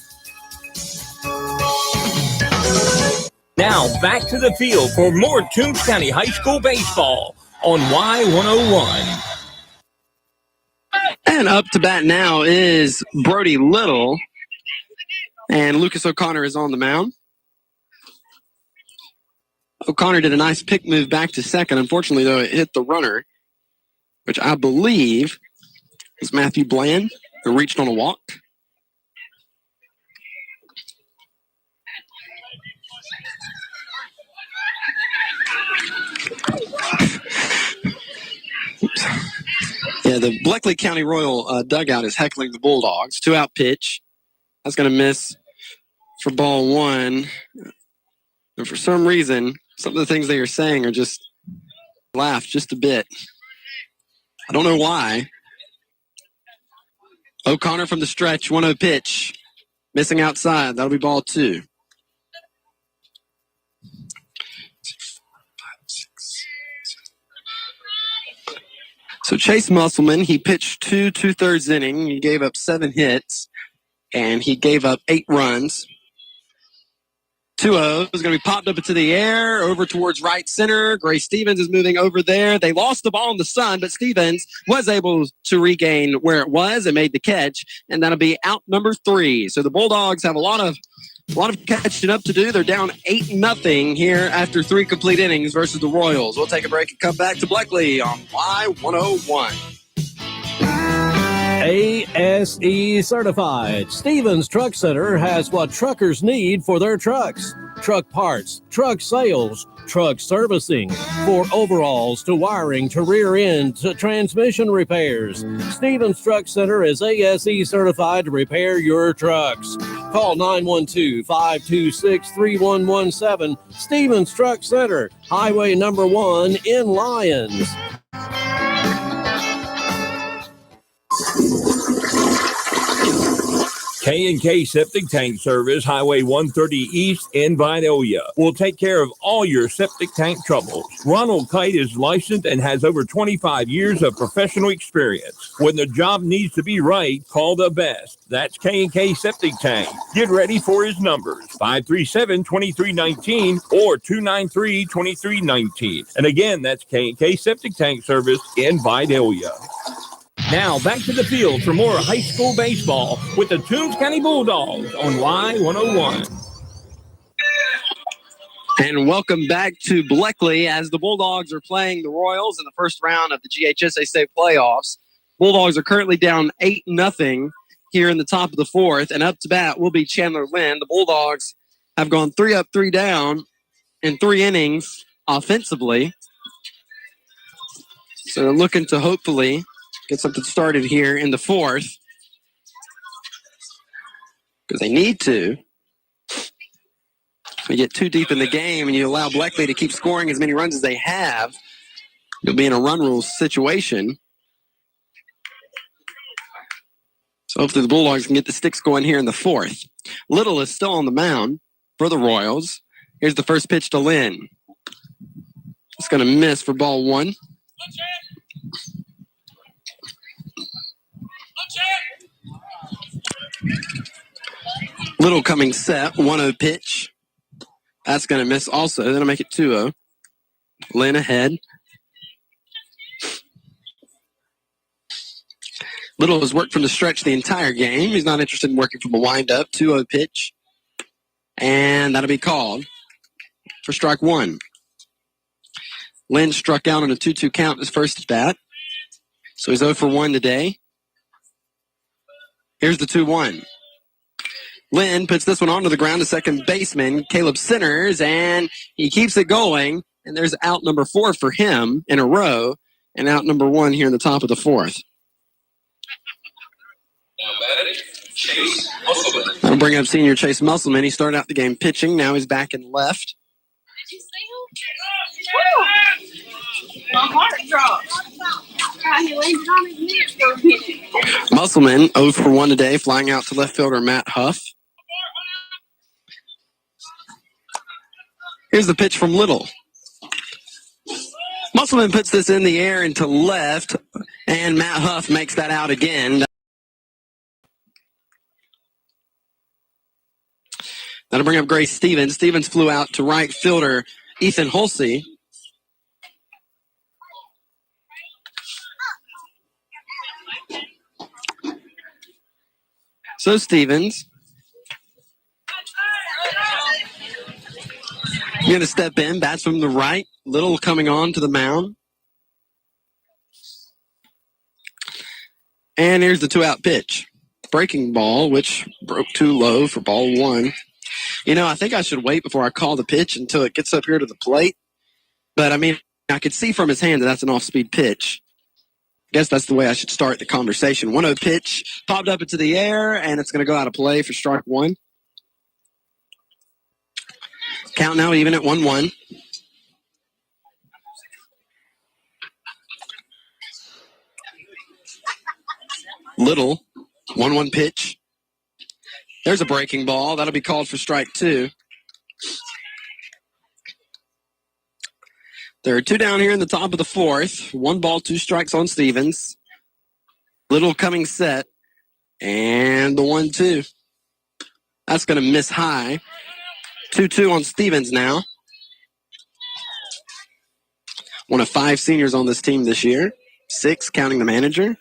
Now back to the field for more Toombs County High School baseball on Y101. And up to bat now is Brody Little. And Lucas O'Connor is on the mound. O'Connor did a nice pick move back to second. Unfortunately, though, it hit the runner, which I believe is Matthew Bland, who reached on a walk. Yeah, the Bleckley County Royal dugout is heckling the Bulldogs. 2-out pitch. That's going to miss for ball one. And for some reason, some of the things they are saying are just laugh just a bit. I don't know why. O'Connor from the stretch, 1-0 pitch. Missing outside. That'll be ball two. So Chase Musselman, he pitched 2/3 inning. He gave up 7 hits, and he gave up 8 runs. 2-0 is going to be popped up into the air, over towards right center. Gray Stevens is moving over there. They lost the ball in the sun, but Stevens was able to regain where it was and made the catch, and that'll be out number 3. So the Bulldogs have a lot of catching up to do. They're down 8-0 here after 3 complete innings versus the Royals. We'll take a break and come back to Bleckley on Y101. ASE certified. Stevens Truck Center has what truckers need for their trucks. Truck parts, truck sales, truck servicing, for overhauls to wiring to rear end to transmission repairs. Stevens Truck Center is ASE certified to repair your trucks. Call 912-526-3117. Stevens Truck Center, Highway number 1 in Lyons. K&K Septic Tank Service, Highway 130 East in Vidalia, will take care of all your septic tank troubles. Ronald Kite is licensed and has over 25 years of professional experience. When the job needs to be right, call the best. That's K&K Septic Tank. Get ready for his numbers, 537-2319 or 293-2319. And again, that's K&K Septic Tank Service in Vidalia. Now, back to the field for more high school baseball with the Toombs County Bulldogs on Y101. And welcome back to Bleckley as the Bulldogs are playing the Royals in the first round of the GHSA State Playoffs. Bulldogs are currently down 8-0 here in the top of the 4th, and up to bat will be Chandler Lynn. The Bulldogs have gone 3 up, 3 down in 3 innings offensively. So they're looking to hopefully get something started here in the 4th, because they need to. If you get too deep in the game and you allow Bleckley to keep scoring as many runs as they have, you'll be in a run rule situation. So hopefully the Bulldogs can get the sticks going here in the 4th. Little is still on the mound for the Royals. Here's the first pitch to Lynn. It's going to miss for ball 1. Little coming set, 1-0 pitch. That's going to miss also. That'll make it 2-0. Lynn ahead. Little has worked from the stretch the entire game. He's not interested in working from a windup. 2-0 pitch. And that'll be called for strike 1. Lynn struck out on a 2-2 count his first at bat. So he's 0 for 1 today. Here's the 2-1. Lynn puts this one onto the ground to second baseman, Caleb Sinners, and he keeps it going. And there's out number 4 for him in a row, and out number 1 here in the top of the 4th. I'll bring up senior Chase Musselman. He started out the game pitching. Now he's back in left. Did you see him? My heart dropped. He landed on his neck for a minute. Musselman, 0 for 1 today, flying out to left fielder Matt Huff. Here's the pitch from Little. Musselman puts this in the air into left, and Matt Huff makes that out again. That'll bring up Gray Stevens. Stevens flew out to right fielder Ethan Hulsey. So Stevens going to step in, bats from the right. Little coming on to the mound. And here's the 2-out pitch. Breaking ball, which broke too low for ball 1. You know, I think I should wait before I call the pitch until it gets up here to the plate. But, I mean, I could see from his hand that that's an off-speed pitch. I guess that's the way I should start the conversation. 1-0 pitch, popped up into the air, and it's going to go out of play for strike 1. Count now even at 1-1. Little, 1-1 pitch. There's a breaking ball. That'll be called for strike 2. There are 2 down here in the top of the 4th. 1 ball, 2 strikes on Stevens. Little coming set. And the 1-2. That's going to miss high. 2-2 on Stevens now. One of 5 seniors on this team this year. 6 counting the manager.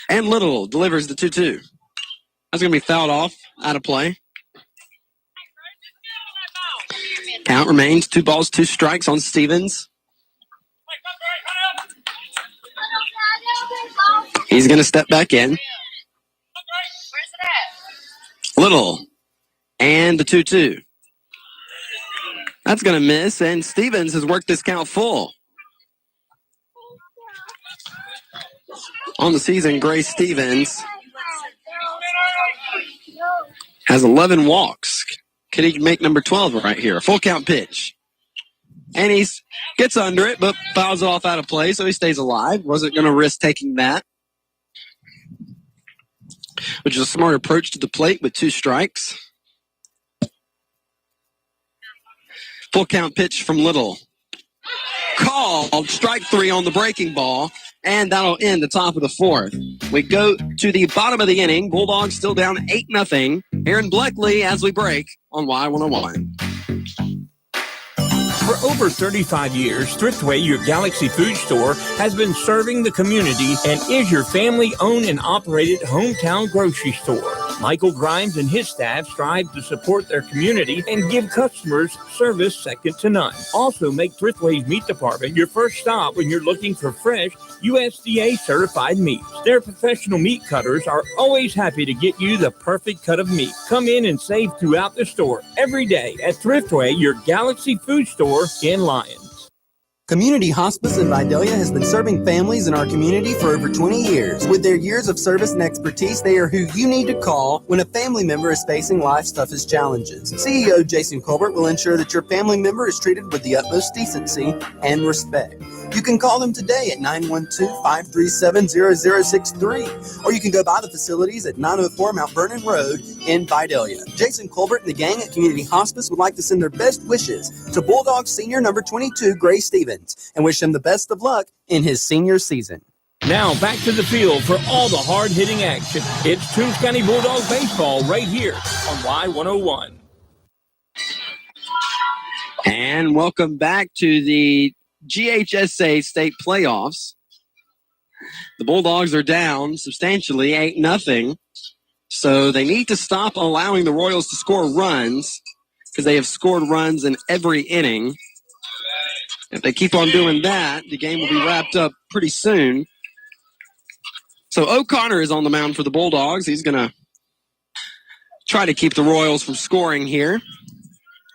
And Little delivers the 2-2. That's going to be fouled off, out of play. Count remains 2 balls, 2 strikes on Stevens. He's going to step back in. Little. And the 2-2. That's going to miss, and Stevens has worked this count full. On the season, Grace Stevens has 11 walks. Could he make number 12 right here? A full count pitch. And he gets under it, but fouls it off out of play, so he stays alive. Wasn't going to risk taking that. Which is a smart approach to the plate with 2 strikes. Full count pitch from Little. Called strike 3 on the breaking ball. And that'll end the top of the 4th. We go to the bottom of the inning. Bulldogs still down 8-0 here in Bleckley as we break on Y101. For over 35 years, Thriftway, your Galaxy food store, has been serving the community and is your family-owned and operated hometown grocery store. Michael Grimes and his staff strive to support their community and give customers service second to none. Also, make Thriftway's meat department your first stop when you're looking for fresh USDA-certified meats. Their professional meat cutters are always happy to get you the perfect cut of meat. Come in and save throughout the store every day at Thriftway, your Galaxy food store in Lyons. Community Hospice in Vidalia has been serving families in our community for over 20 years. With their years of service and expertise, they are who you need to call when a family member is facing life's toughest challenges. CEO Jason Colbert will ensure that your family member is treated with the utmost decency and respect. You can call them today at 912-537-0063, or you can go by the facilities at 904 Mount Vernon Road in Vidalia. Jason Colbert and the gang at Community Hospice would like to send their best wishes to Bulldog Senior number 22, Gray Stevens, and wish him the best of luck in his senior season. Now back to the field for all the hard-hitting action. It's Toombs County Bulldog baseball right here on Y101. And welcome back to the GHSA state playoffs. The Bulldogs are down substantially, 8-0. So they need to stop allowing the Royals to score runs because they have scored runs in every inning. If they keep on doing that, the game will be wrapped up pretty soon. So O'Connor is on the mound for the Bulldogs. He's going to try to keep the Royals from scoring here.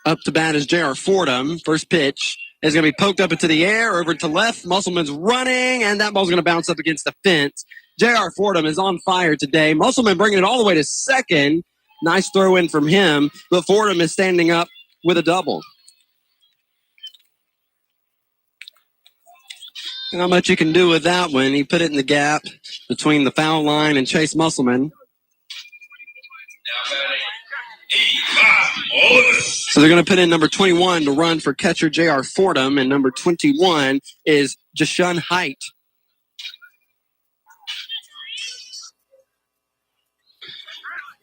Up to bat is J.R. Fordham. First pitch is going to be poked up into the air, over to left. Musselman's running, and that ball's going to bounce up against the fence. J.R. Fordham is on fire today. Musselman bringing it all the way to second. Nice throw in from him, but Fordham is standing up with a double. Not much you can do with that one. He put it in the gap between the foul line and Chase Musselman. So they're going to put in number 21 to run for catcher J.R. Fordham, and number 21 is Jashun Height.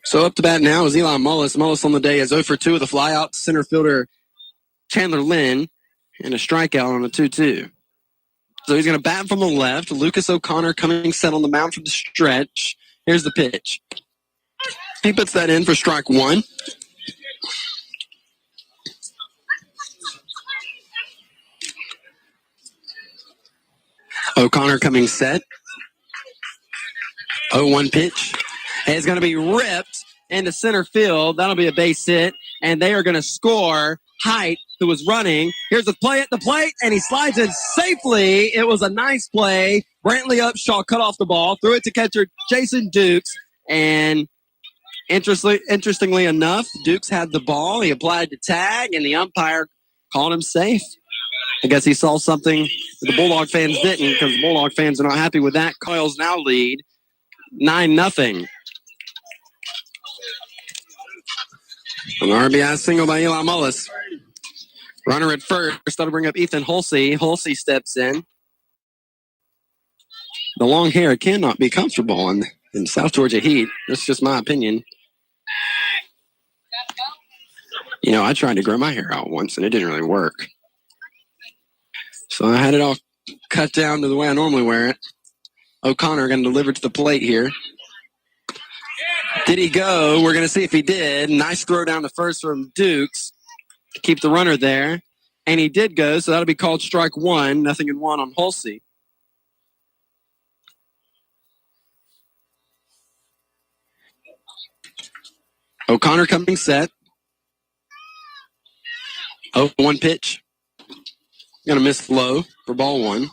So up to bat now is Eli Mullis. Mullis on the day is 0 for 2 with a flyout to center fielder Chandler Lynn and a strikeout on a 2-2. So he's going to bat from the left. Lucas O'Connor coming set on the mound from the stretch. Here's the pitch. He puts that in for strike 1. O'Connor coming set. 0-1 pitch. And it's going to be ripped into center field. That'll be a base hit. And they are going to score. Height, who was running. Here's the play at the plate, and he slides it safely. It was a nice play. Brantley Upshaw cut off the ball, threw it to catcher Jason Dukes, and Interestingly enough, Dukes had the ball. He applied to tag, and the umpire called him safe. I guess he saw something that the Bulldog fans didn't, because the Bulldog fans are not happy with that. Coils now lead 9-0. An RBI single by Eli Mullis. Runner at first. That'll bring up Ethan Hulsey. Hulsey steps in. The long hair cannot be comfortable in South Georgia heat. That's just my opinion. You know, I tried to grow my hair out once, and it didn't really work. So I had it all cut down to the way I normally wear it. O'Connor going to deliver to the plate here. Did he go? We're going to see if he did. Nice throw down the first from Dukes to keep the runner there. And he did go, so that'll be called strike one. 0-1 on Hulsey. O'Connor coming set. 0-1 pitch. Going to miss low for ball one.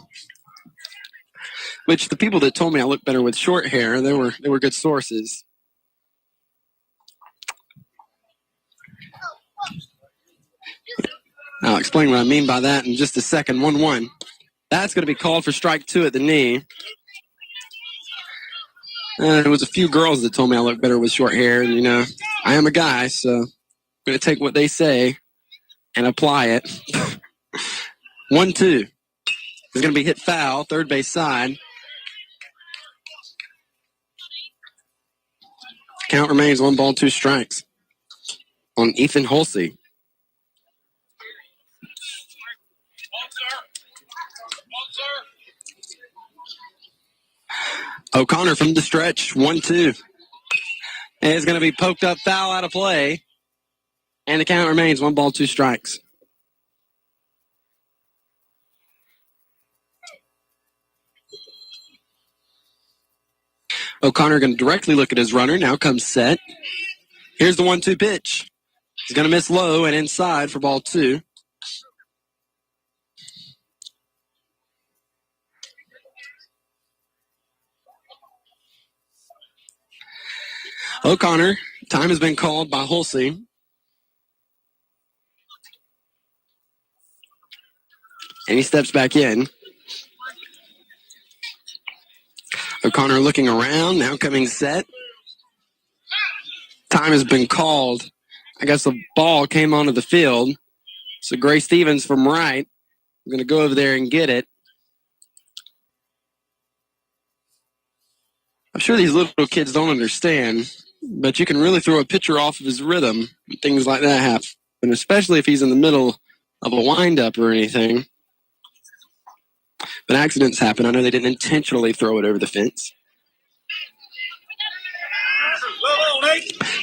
Which the people that told me I look better with short hair, they were good sources. I'll explain what I mean by that in just a second. 1-1. That's going to be called for strike two at the knee. There was a few girls that told me I look better with short hair. And, you know, I am a guy, so I'm going to take what they say and apply it. 1-2. It's going to be hit foul, third base side. Count remains 1 ball, 2 strikes on Ethan Hulsey. O'Connor from the stretch, 1-2. And it's going to be poked up, foul out of play. And the count remains 1 ball, 2 strikes. O'Connor going to directly look at his runner. Now comes set. Here's the 1-2 pitch. He's going to miss low and inside for ball 2. O'Connor, time has been called by Hulsey. And he steps back in. O'Connor looking around, now coming set. Time has been called. I guess the ball came onto the field. So Gray Stevens from right. I'm going to go over there and get it. I'm sure these little kids don't understand, but you can really throw a pitcher off of his rhythm. Things like that happen, and especially if he's in the middle of a windup or anything. But accidents happen. I know they didn't intentionally throw it over the fence.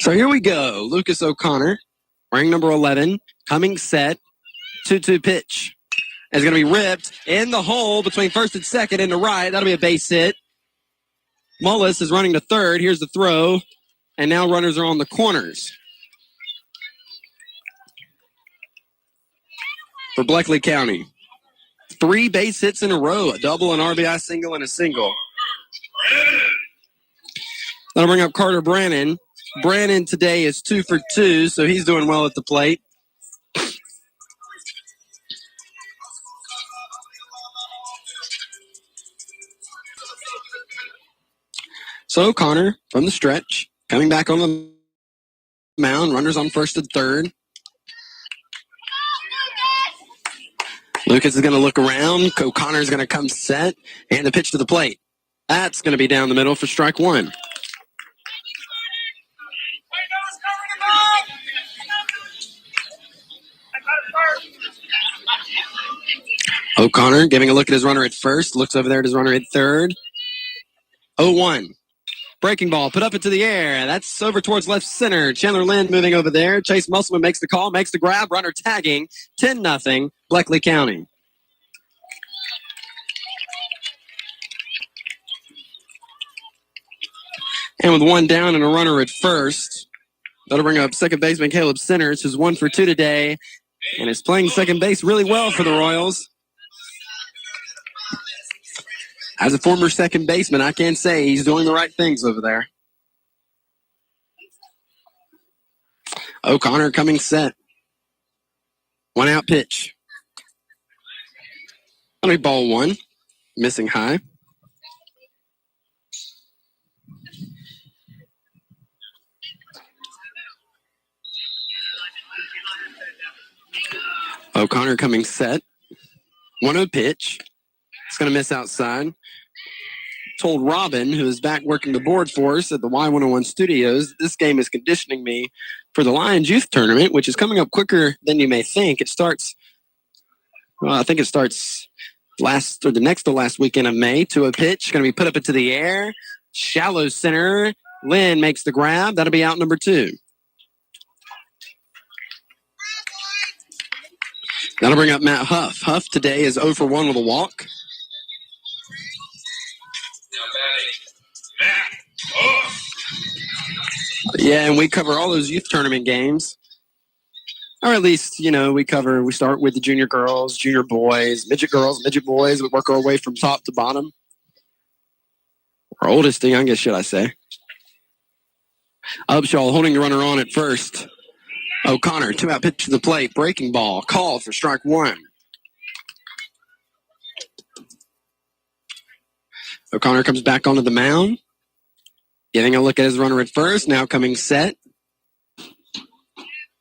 So here we go. Lucas O'Connor, wearing number 11, coming set. 2-2 pitch. It's going to be ripped in the hole between first and second into right. That'll be a base hit. Mullis is running to third. Here's the throw. And now runners are on the corners. For Bleckley County. 3 base hits in a row. A double, an RBI single, and a single. That'll bring up Carter Brannon. Brannon today is 2 for 2, so he's doing well at the plate. So O'Connor from the stretch, coming back on the mound. Runners on first and third. Lucas is going to look around. O'Connor is going to come set. And the pitch to the plate. That's going to be down the middle for strike one. O'Connor giving a look at his runner at first. Looks over there at his runner at third. 0-1. Breaking ball, put up into the air. That's over towards left center. Chandler Lind moving over there. Chase Musselman makes the call, makes the grab. Runner tagging. 10-0, Bleckley County. And with 1 down and a runner at first, that'll bring up second baseman Caleb Centers, who's 1 for 2 today, and is playing second base really well for the Royals. As a former second baseman, I can say he's doing the right things over there. O'Connor coming set. 1 out pitch. Only ball 1. Missing high. O'Connor coming set. 1-0 pitch. It's going to miss outside. Told Robin, who is back working the board for us at the Y101 studios, this game is conditioning me for the Lions Youth Tournament, which is coming up quicker than you may think. It starts, I think it starts the next to last weekend of May. 2-0 pitch, going to be put up into the air. Shallow center. Lynn makes the grab. That'll be out number 2. That'll bring up Matt Huff. Huff today is 0 for 1 with a walk. Yeah, and we cover all those youth tournament games. Or at least, we start with the junior girls, junior boys, midget girls, midget boys. We work our way from top to bottom. Or oldest to youngest, should I say. Upshaw holding the runner on at first. O'Connor, 2-out pitch to the plate. Breaking ball. Called for strike 1. O'Connor comes back onto the mound. Giving a look at his runner at first. Now coming set.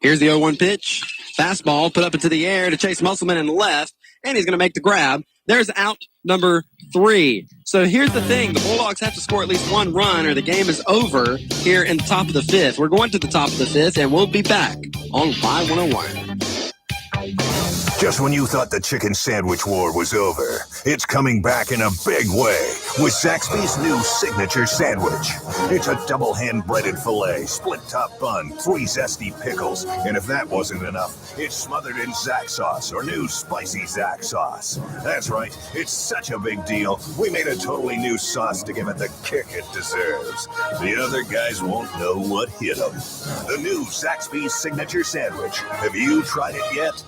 Here's the 0-1 pitch. Fastball put up into the air to Chase Musselman in the left. And he's going to make the grab. There's out number 3. So here's the thing. The Bulldogs have to score at least 1 run or the game is over here in the top of the 5th. We're going to the top of the 5th, and we'll be back on Y101. Just when you thought the chicken sandwich war was over, it's coming back in a big way with Zaxby's new signature sandwich. It's a double hand-breaded filet, split-top bun, 3 zesty pickles, and if that wasn't enough, it's smothered in Zax sauce or new spicy Zax sauce. That's right, it's such a big deal, we made a totally new sauce to give it the kick it deserves. The other guys won't know what hit them. The new Zaxby's signature sandwich. Have you tried it yet?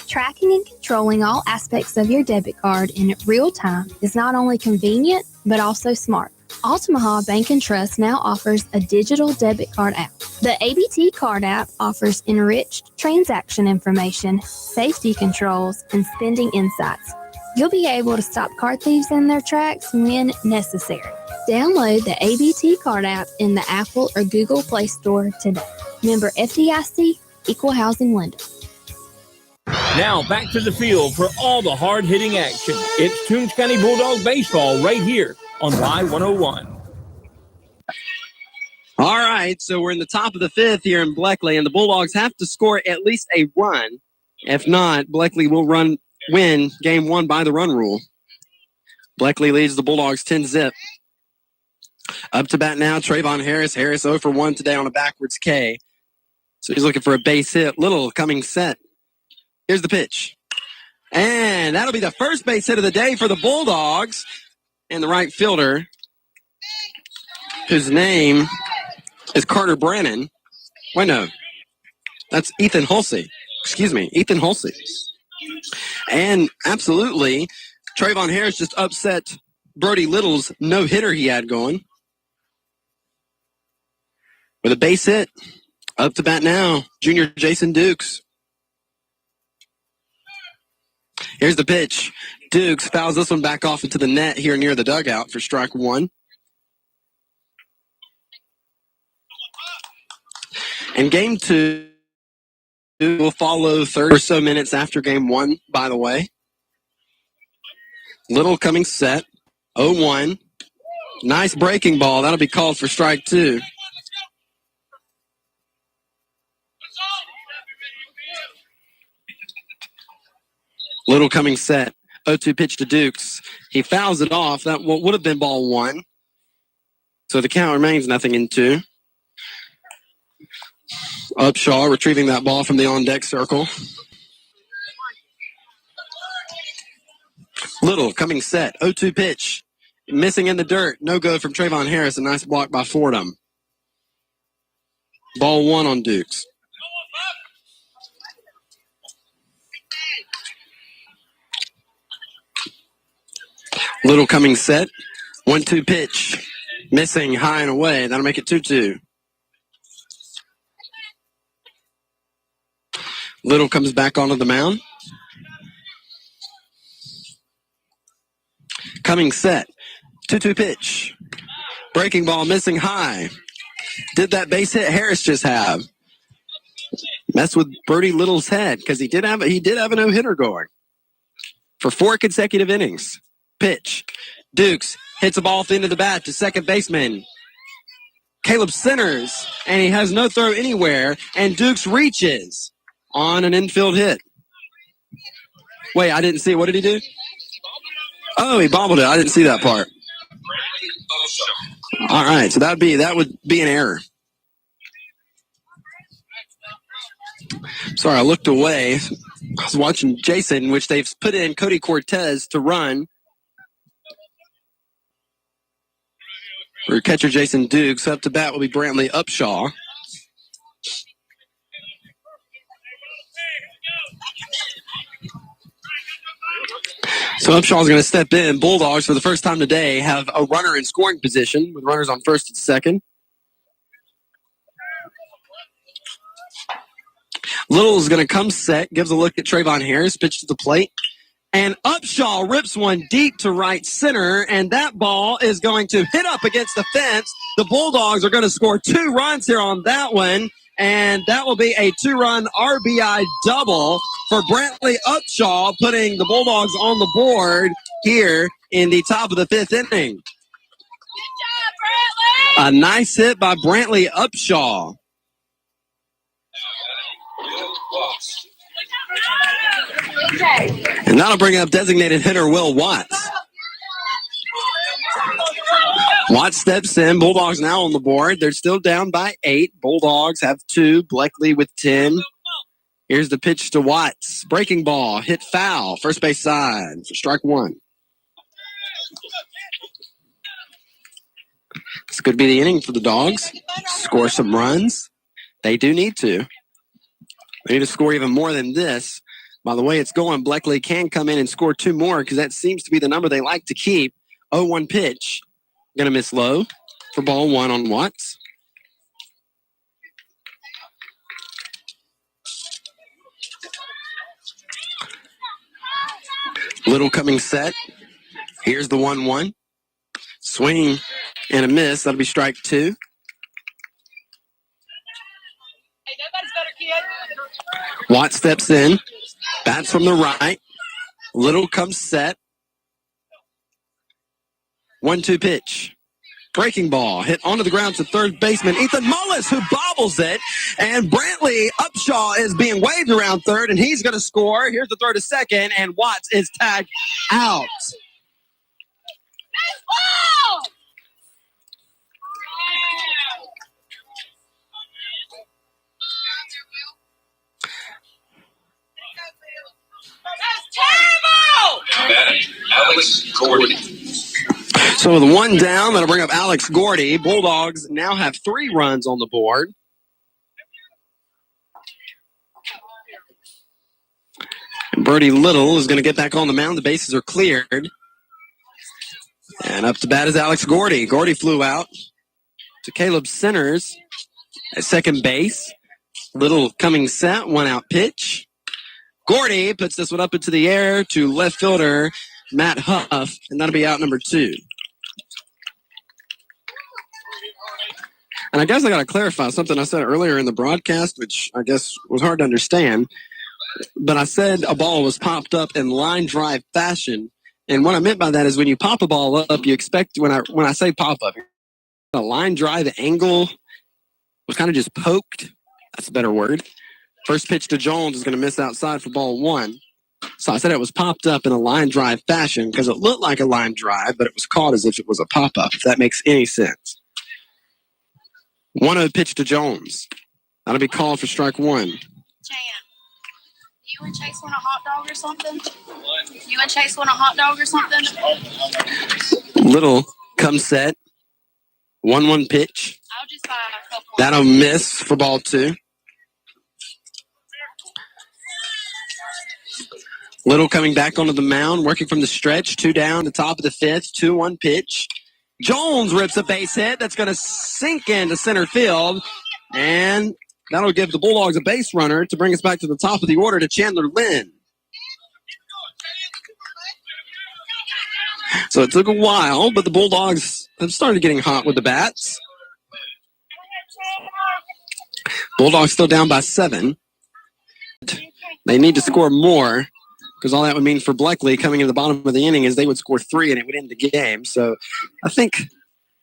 Tracking and controlling all aspects of your debit card in real time is not only convenient, but also smart. Altamaha Bank & Trust now offers a digital debit card app. The ABT card app offers enriched transaction information, safety controls, and spending insights. You'll be able to stop card thieves in their tracks when necessary. Download the ABT card app in the Apple or Google Play Store today. Member FDIC, Equal Housing Lender. Now back to the field for all the hard-hitting action. It's Toombs County Bulldog Baseball right here on Y101. All right, so we're in the top of the 5th here in Bleckley, and the Bulldogs have to score at least a run. If not, Bleckley will win game 1 by the run rule. Bleckley leads the Bulldogs 10-zip. Up to bat now, Trayvon Harris. Harris 0 for 1 today on a backwards K. So he's looking for a base hit. Little coming set. Here's the pitch. And that'll be the first base hit of the day for the Bulldogs. And the right fielder, whose name is Carter Brannon. Wait, no. That's Ethan Hulsey. Excuse me, Ethan Hulsey. And absolutely, Trayvon Harris just upset Brody Little's no-hitter he had going. With a base hit. Up to bat now, junior Jason Dukes. Here's the pitch. Dukes fouls this one back off into the net here near the dugout for strike 1. And game 2 will follow 30 or so minutes after game 1, by the way. Little coming set. 0-1. Nice breaking ball. That'll be called for strike 2. Little coming set. 0-2 pitch to Dukes. He fouls it off. That would have been ball 1. So the count remains 0-2. Upshaw retrieving that ball from the on-deck circle. Little coming set. 0-2 pitch. Missing in the dirt. No go from Trayvon Harris. A nice block by Fordham. Ball 1 on Dukes. Little coming set. 1-2 pitch. Missing high and away. That'll make it 2-2. Little comes back onto the mound. Coming set. 2-2 pitch. Breaking ball missing high. Did that base hit Harris just have? Messed with Brody Little's head because he did have a no-hitter going for 4 consecutive innings. Pitch. Dukes hits a ball off the end of the bat to second baseman Caleb Centers, and he has no throw anywhere, and Dukes reaches on an infield hit. Wait, I didn't see it. What did he do? Oh, he bobbled it. I didn't see that part. All right, so that would be an error. Sorry, I looked away. I was watching Jason, which they've put in Cody Cortez to run. For catcher Jason Dukes. Up to bat will be Brantley Upshaw. So Upshaw's going to step in. Bulldogs, for the first time today, have a runner in scoring position with runners on first and second. Little is going to come set, gives a look at Trayvon Harris, pitch to the plate. And Upshaw rips one deep to right center, and that ball is going to hit up against the fence. The Bulldogs are going to score 2 runs here on that one, and that will be a 2-run RBI double for Brantley Upshaw, putting the Bulldogs on the board here in the top of the 5th inning. A nice hit by Brantley Upshaw. And that'll bring up designated hitter Will Watts. Watts steps in. Bulldogs now on the board. They're still down by 8. Bulldogs have 2. Blakely with 10. Here's the pitch to Watts. Breaking ball. Hit foul. First base side for strike 1. This could be the inning for the Dogs. Score some runs. They do need to. They need to score even more than this. By the way it's going, Blakely can come in and score 2 more because that seems to be the number they like to keep. 0-1 pitch. Going to miss low for ball 1 on Watts. Little coming set. Here's the 1-1. Swing and a miss. That'll be strike 2. Watts steps in. Bats from the right. Little comes set. 1-2 pitch. Breaking ball. Hit onto the ground to third baseman Ethan Mullis, who bobbles it. And Brantley Upshaw is being waved around third, and he's going to score. Here's the throw to second, and Watts is tagged out. Alex Gordy. So with 1 down, that'll bring up Alex Gordy. Bulldogs now have 3 runs on the board. And Brody Little is going to get back on the mound. The bases are cleared. And up to bat is Alex Gordy. Gordy flew out to Caleb Centers at second base. Little coming set, 1-out pitch. Gordy puts this one up into the air to left fielder Matt Huff, and that'll be out number 2. And I guess I got to clarify something I said earlier in the broadcast, which I guess was hard to understand. But I said a ball was popped up in line drive fashion. And what I meant by that is when you pop a ball up, you expect, when I say pop up, a line drive angle was kind of just poked. That's a better word. First pitch to Jones is going to miss outside for ball 1. So I said it was popped up in a line drive fashion because it looked like a line drive, but it was caught as if it was a pop-up, if that makes any sense. 1-0 pitch to Jones. That'll be called for strike 1. You and Chase want a hot dog or something? You and Chase want a hot dog or something? Little comes set. 1-1 pitch. I'll just buy a couple. That'll miss for ball 2. Little coming back onto the mound, working from the stretch. 2 down, the top of the 5th. 2-1 pitch. Jones rips a base hit. That's going to sink into center field. And That'll give the Bulldogs a base runner to bring us back to the top of the order to Chandler Lynn. So it took a while, but the Bulldogs have started getting hot with the bats. Bulldogs still down by 7. They need to score more, because all that would mean for Bleckley coming in the bottom of the inning is they would score 3 and it would end the game. So I think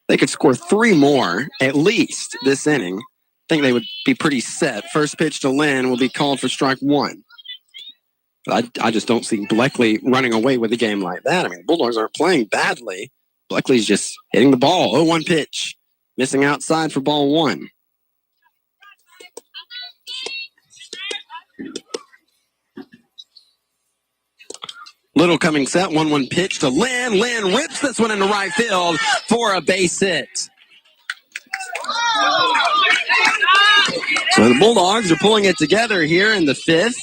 they could score 3 more at least this inning. I think they would be pretty set. First pitch to Lynn will be called for strike 1. But I just don't see Bleckley running away with a game like that. I mean, the Bulldogs aren't playing badly. Bleckley's just hitting the ball. 0-1 pitch. Missing outside for ball 1. Little coming set, 1-1 pitch to Lynn. Lynn rips this one into right field for a base hit. So the Bulldogs are pulling it together here in the 5th.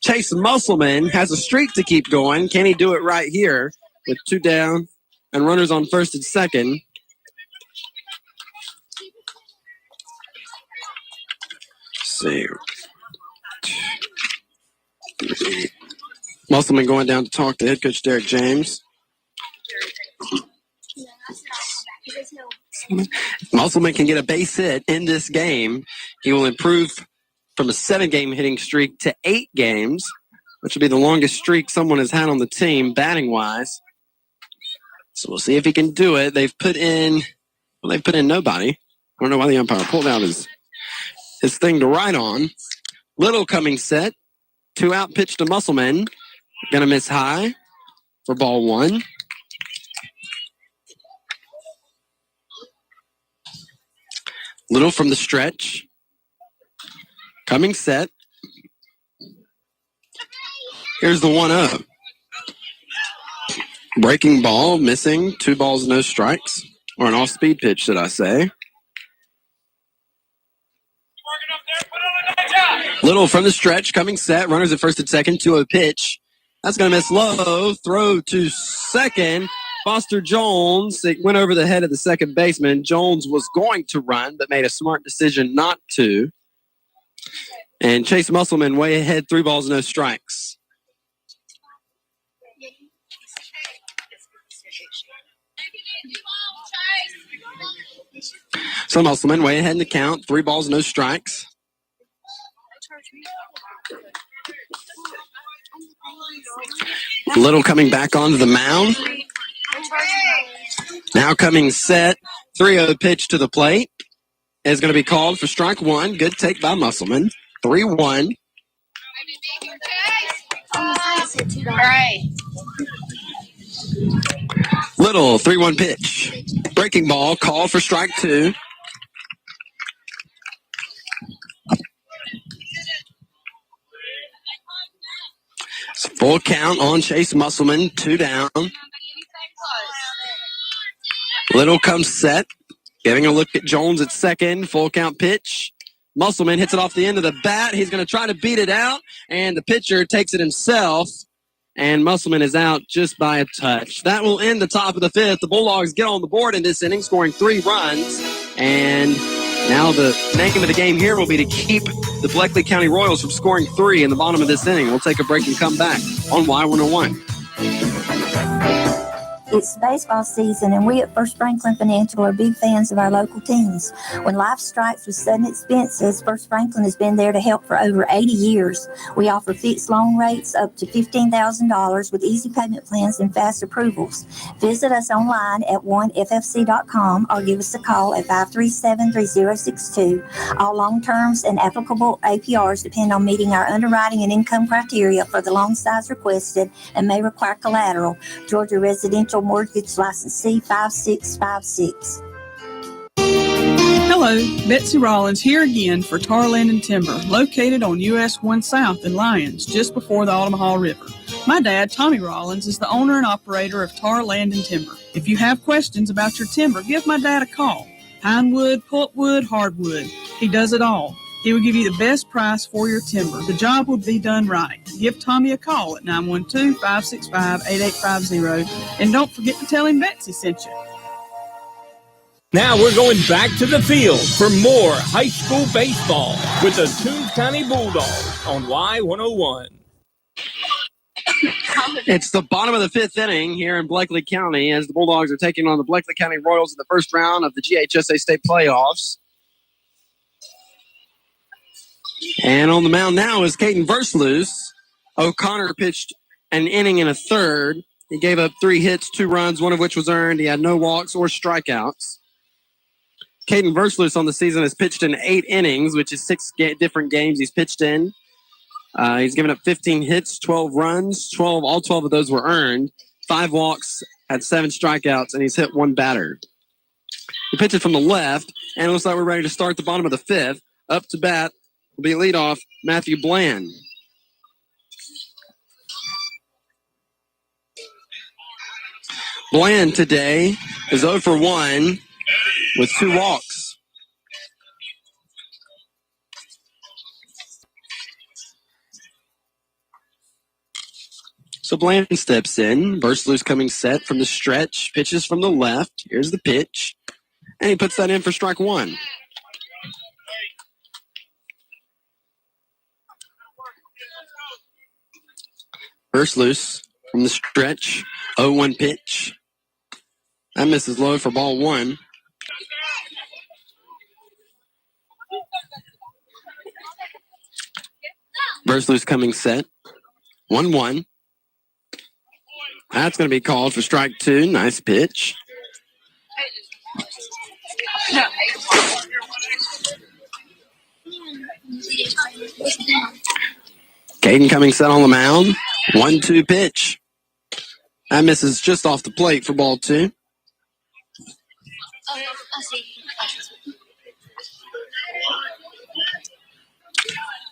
Chase Musselman has a streak to keep going. Can he do it right here with 2 down and runners on first and second? Let's see. Musselman going down to talk to head coach Derek James. If Musselman can get a base hit in this game, he will improve from a 7-game hitting streak to 8 games, which will be the longest streak someone has had on the team batting-wise. So we'll see if he can do it. They've put in nobody. I don't know why the umpire pulled out his thing to ride on. Little coming set. 2-out pitch to Musselman. Gonna miss high for ball 1. Little from the stretch. Coming set. Here's the 1-0. Breaking ball, missing. 2 balls, no strikes. Or an off-speed pitch, should I say. Little from the stretch, coming set. Runners at first and second, 2-0 pitch. That's going to miss low. Throw to second. Foster Jones, it went over the head of the second baseman. Jones was going to run, but made a smart decision not to. And Chase Musselman way ahead, 3 balls, no strikes. So Musselman way ahead in the count, 3 balls, no strikes. Little coming back onto the mound. Now coming set. 3-0 pitch to the plate is going to be called for strike 1. Good take by Musselman. 3-1. Little 3-1 pitch. Breaking ball called for strike 2. Full count on Chase Musselman, 2 down. Little comes set, getting a look at Jones at second. Full count pitch. Musselman hits it off the end of the bat. He's going to try to beat it out, and the pitcher takes it himself, and Musselman is out just by a touch. That will end the top of the 5th. The Bulldogs get on the board in this inning, scoring 3 runs, and now the name of the game here will be to keep the Bleckley County Royals from scoring 3 in the bottom of this inning. We'll take a break and come back on Y101. It's baseball season, and we at First Franklin Financial are big fans of our local teams. When life strikes with sudden expenses, First Franklin has been there to help for over 80 years. We offer fixed loan rates up to $15,000 with easy payment plans and fast approvals. Visit us online at oneffc.com or give us a call at 537-3062. All loan terms and applicable APRs depend on meeting our underwriting and income criteria for the loan size requested and may require collateral. Georgia Residential Mortgage License C5656. Hello, Betsy Rollins here again for Tar Land and Timber, located on US 1 South in Lyons, just before the Omaha River. My dad, Tommy Rollins, is the owner and operator of Tar Land and Timber. If you have questions about your timber, give my dad a call. Pine wood, pulpwood, hardwood. He does it all. He will give you the best price for your timber. The job will be done right. Give Tommy a call at 912-565-8850. And don't forget to tell him Betsy sent you. Now we're going back to the field for more high school baseball with the Toombs County Bulldogs on Y101. It's the bottom of the fifth inning here in Bleckley County as the Bulldogs are taking on the Bleckley County Royals in the first round of the GHSA State Playoffs. And on the mound now is Caden Versluis. O'Connor pitched an inning and a third. He gave up 3 hits, 2 runs, one of which was earned. He had no walks or strikeouts. Caden Versluis on the season has pitched in 8 innings, which is 6 different games he's pitched in. He's given up 15 hits, 12 runs, all 12 of those were earned, 5 walks, had 7 strikeouts, and he's hit 1 batter. He pitches from the left, and it looks like we're ready to start the bottom of the fifth. Up to bat will be leadoff Matthew Bland. Bland today is 0 for 1 with 2 walks. So Bland steps in. Versluis coming set from the stretch. Pitches from the left. Here's the pitch. And he puts that in for strike 1. Versluis from the stretch. 0-1 pitch. That misses low for ball 1. Versluis coming set. 1-1. That's going to be called for strike 2. Nice pitch. Caden coming set on the mound. 1-2 pitch. That misses just off the plate for ball 2.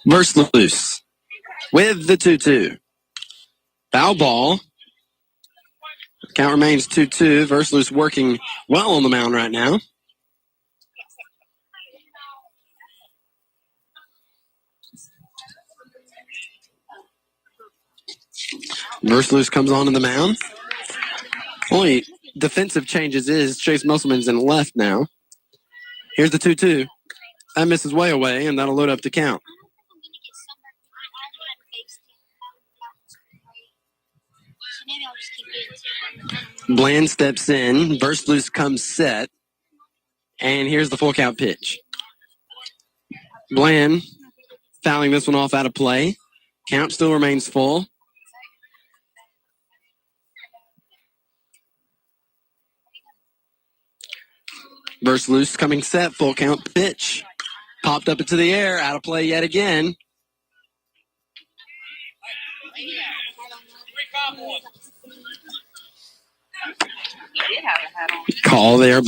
Versluis with the 2-2. Foul ball. Count remains 2-2. Versluis working well on the mound right now. Versluis comes on to the mound. Only defensive changes is Chase Musselman's in left now. Here's the 2-2. That misses way away, and that'll load up the count. Bland steps in. Versluis comes set. And here's the full count pitch. Bland fouling this one off out of play. Count still remains full. Versluis coming set. Full count pitch. Popped up into the air. Out of play yet again. Call there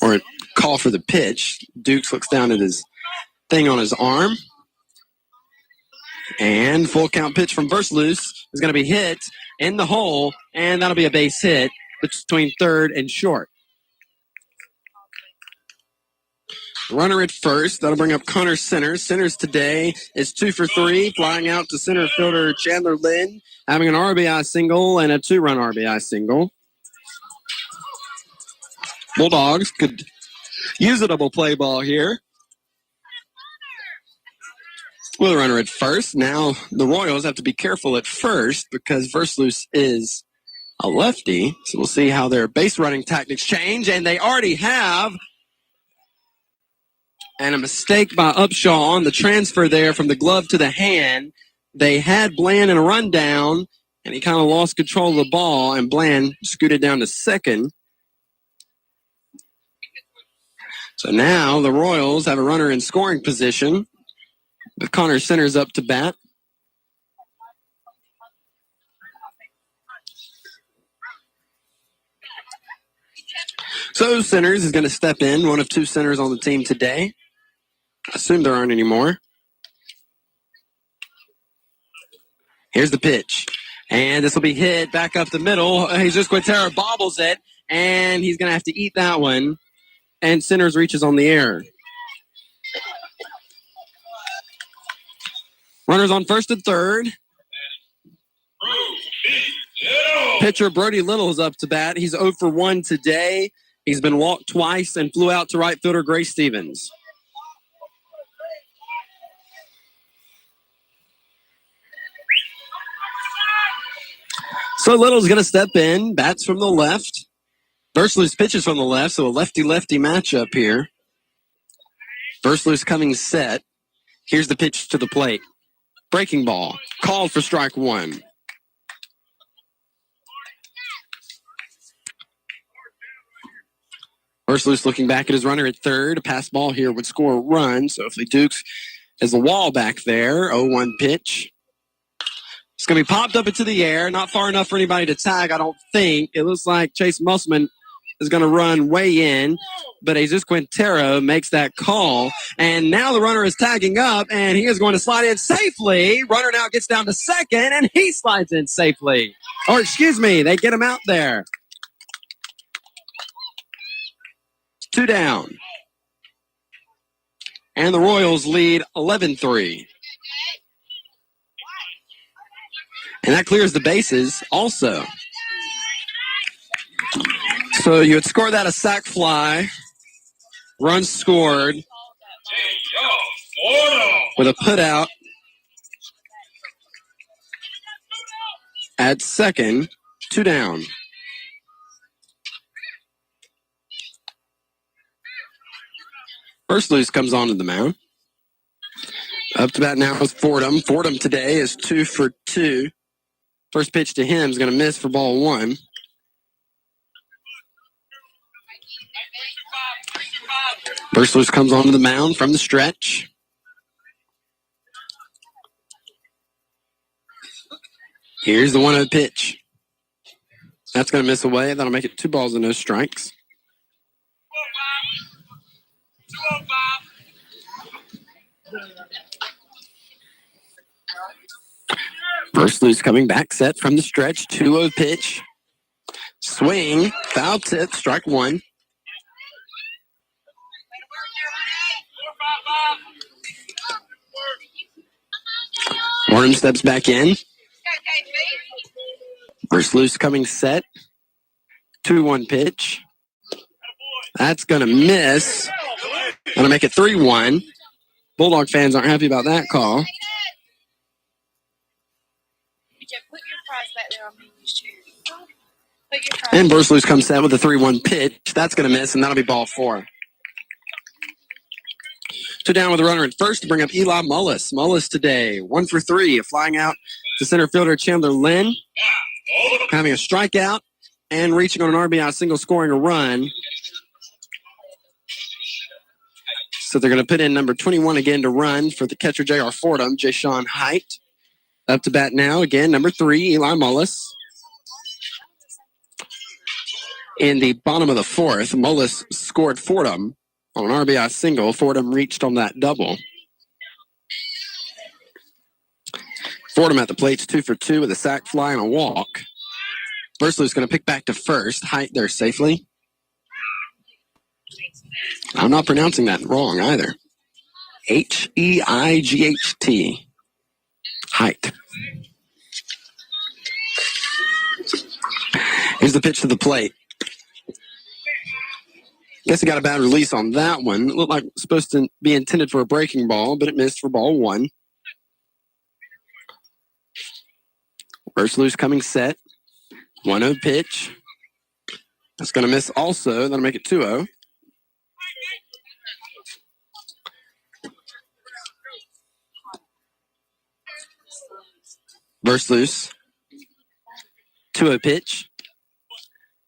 or call for the pitch. Dukes looks down at his thing on his arm. And full count pitch from Versluis is going to be hit in the hole, and that'll be a base hit between third and short. Runner at first. That'll bring up Connor Centers. Centers today is 2 for 3, flying out to center fielder Chandler Lynn, having an RBI single and a 2-run RBI single. Bulldogs could use a double play ball here. With a runner at first. Now the Royals have to be careful at first because Versluis is a lefty. So we'll see how their base running tactics change, and they already have. And a mistake by Upshaw on the transfer there from the glove to the hand. They had Bland in a rundown, and he kind of lost control of the ball, and Bland scooted down to second. So now the Royals have a runner in scoring position with Connor Centers up to bat. So Centers is going to step in, one of 2 centers on the team today. I assume there aren't any more. Here's the pitch. And this will be hit back up the middle. Jesus Quintero bobbles it, and he's going to have to eat that one. And Centers reaches on the air. Runners on first and third. Pitcher Brody Little is up to bat. He's 0 for 1 today. He's been walked twice and flew out to right fielder Grace Stevens. So Little's going to step in, bats from the left. Versluis pitches from the left, so a lefty-lefty matchup here. Versluis coming set. Here's the pitch to the plate. Breaking ball. Called for strike one. Versluis looking back at his runner at third. A pass ball here would score a run. So if Dukes has the wall back there. 0-1 pitch. It's going to be popped up into the air. Not far enough for anybody to tag, I don't think. It looks like Chase Musselman is going to run way in. But Jesus Quintero makes that call. And now the runner is tagging up, and he is going to slide in safely. Runner now gets down to second, and he slides in safely. Or excuse me, they get him out there. 2 down. And the Royals lead 11-3. And that clears the bases also. So you would score that a sac fly. Runs scored with a putout at second. 2 down. Versluis comes onto the mound. Up to bat now is Fordham. Fordham today is 2 for 2. First pitch to him is going to miss for ball 1. Versluis comes onto the mound from the stretch. Here's the 1-0 pitch. That's going to miss away. That'll make it 2 balls and no strikes. Versluis coming back, set from the stretch. 2-0 pitch. Swing. Foul tip. Strike 1. Warren steps back in. Versluis coming set. 2-1 pitch. That's going to miss. Going to make it 3-1. Bulldog fans aren't happy about that call. And Versluis comes set with a 3-1 pitch. That's going to miss, and that'll be ball 4. 2 down with a runner at first to bring up Eli Mullis. Mullis today, 1 for 3, flying out to center fielder Chandler Lynn, having a strikeout and reaching on an RBI single, scoring a run. So they're going to put in number 21 again to run for the catcher J.R. Fordham, Jashawn Height. Up to bat now, again, number 3, Eli Mullis. In the bottom of the 4th, Mullis scored Fordham on an RBI single. Fordham reached on that double. Fordham at the plate's 2 for 2 with a sac fly and a walk. Versluis going to pick back to first. Height there safely. I'm not pronouncing that wrong either. Height. Height. Here's the pitch to the plate. Guess he got a bad release on that one. It looked like it was supposed to be intended for a breaking ball, but it missed for ball 1. Versluis coming set. 1-0 pitch. That's going to miss also. That'll make it 2-0. Versluis. 2-0 pitch.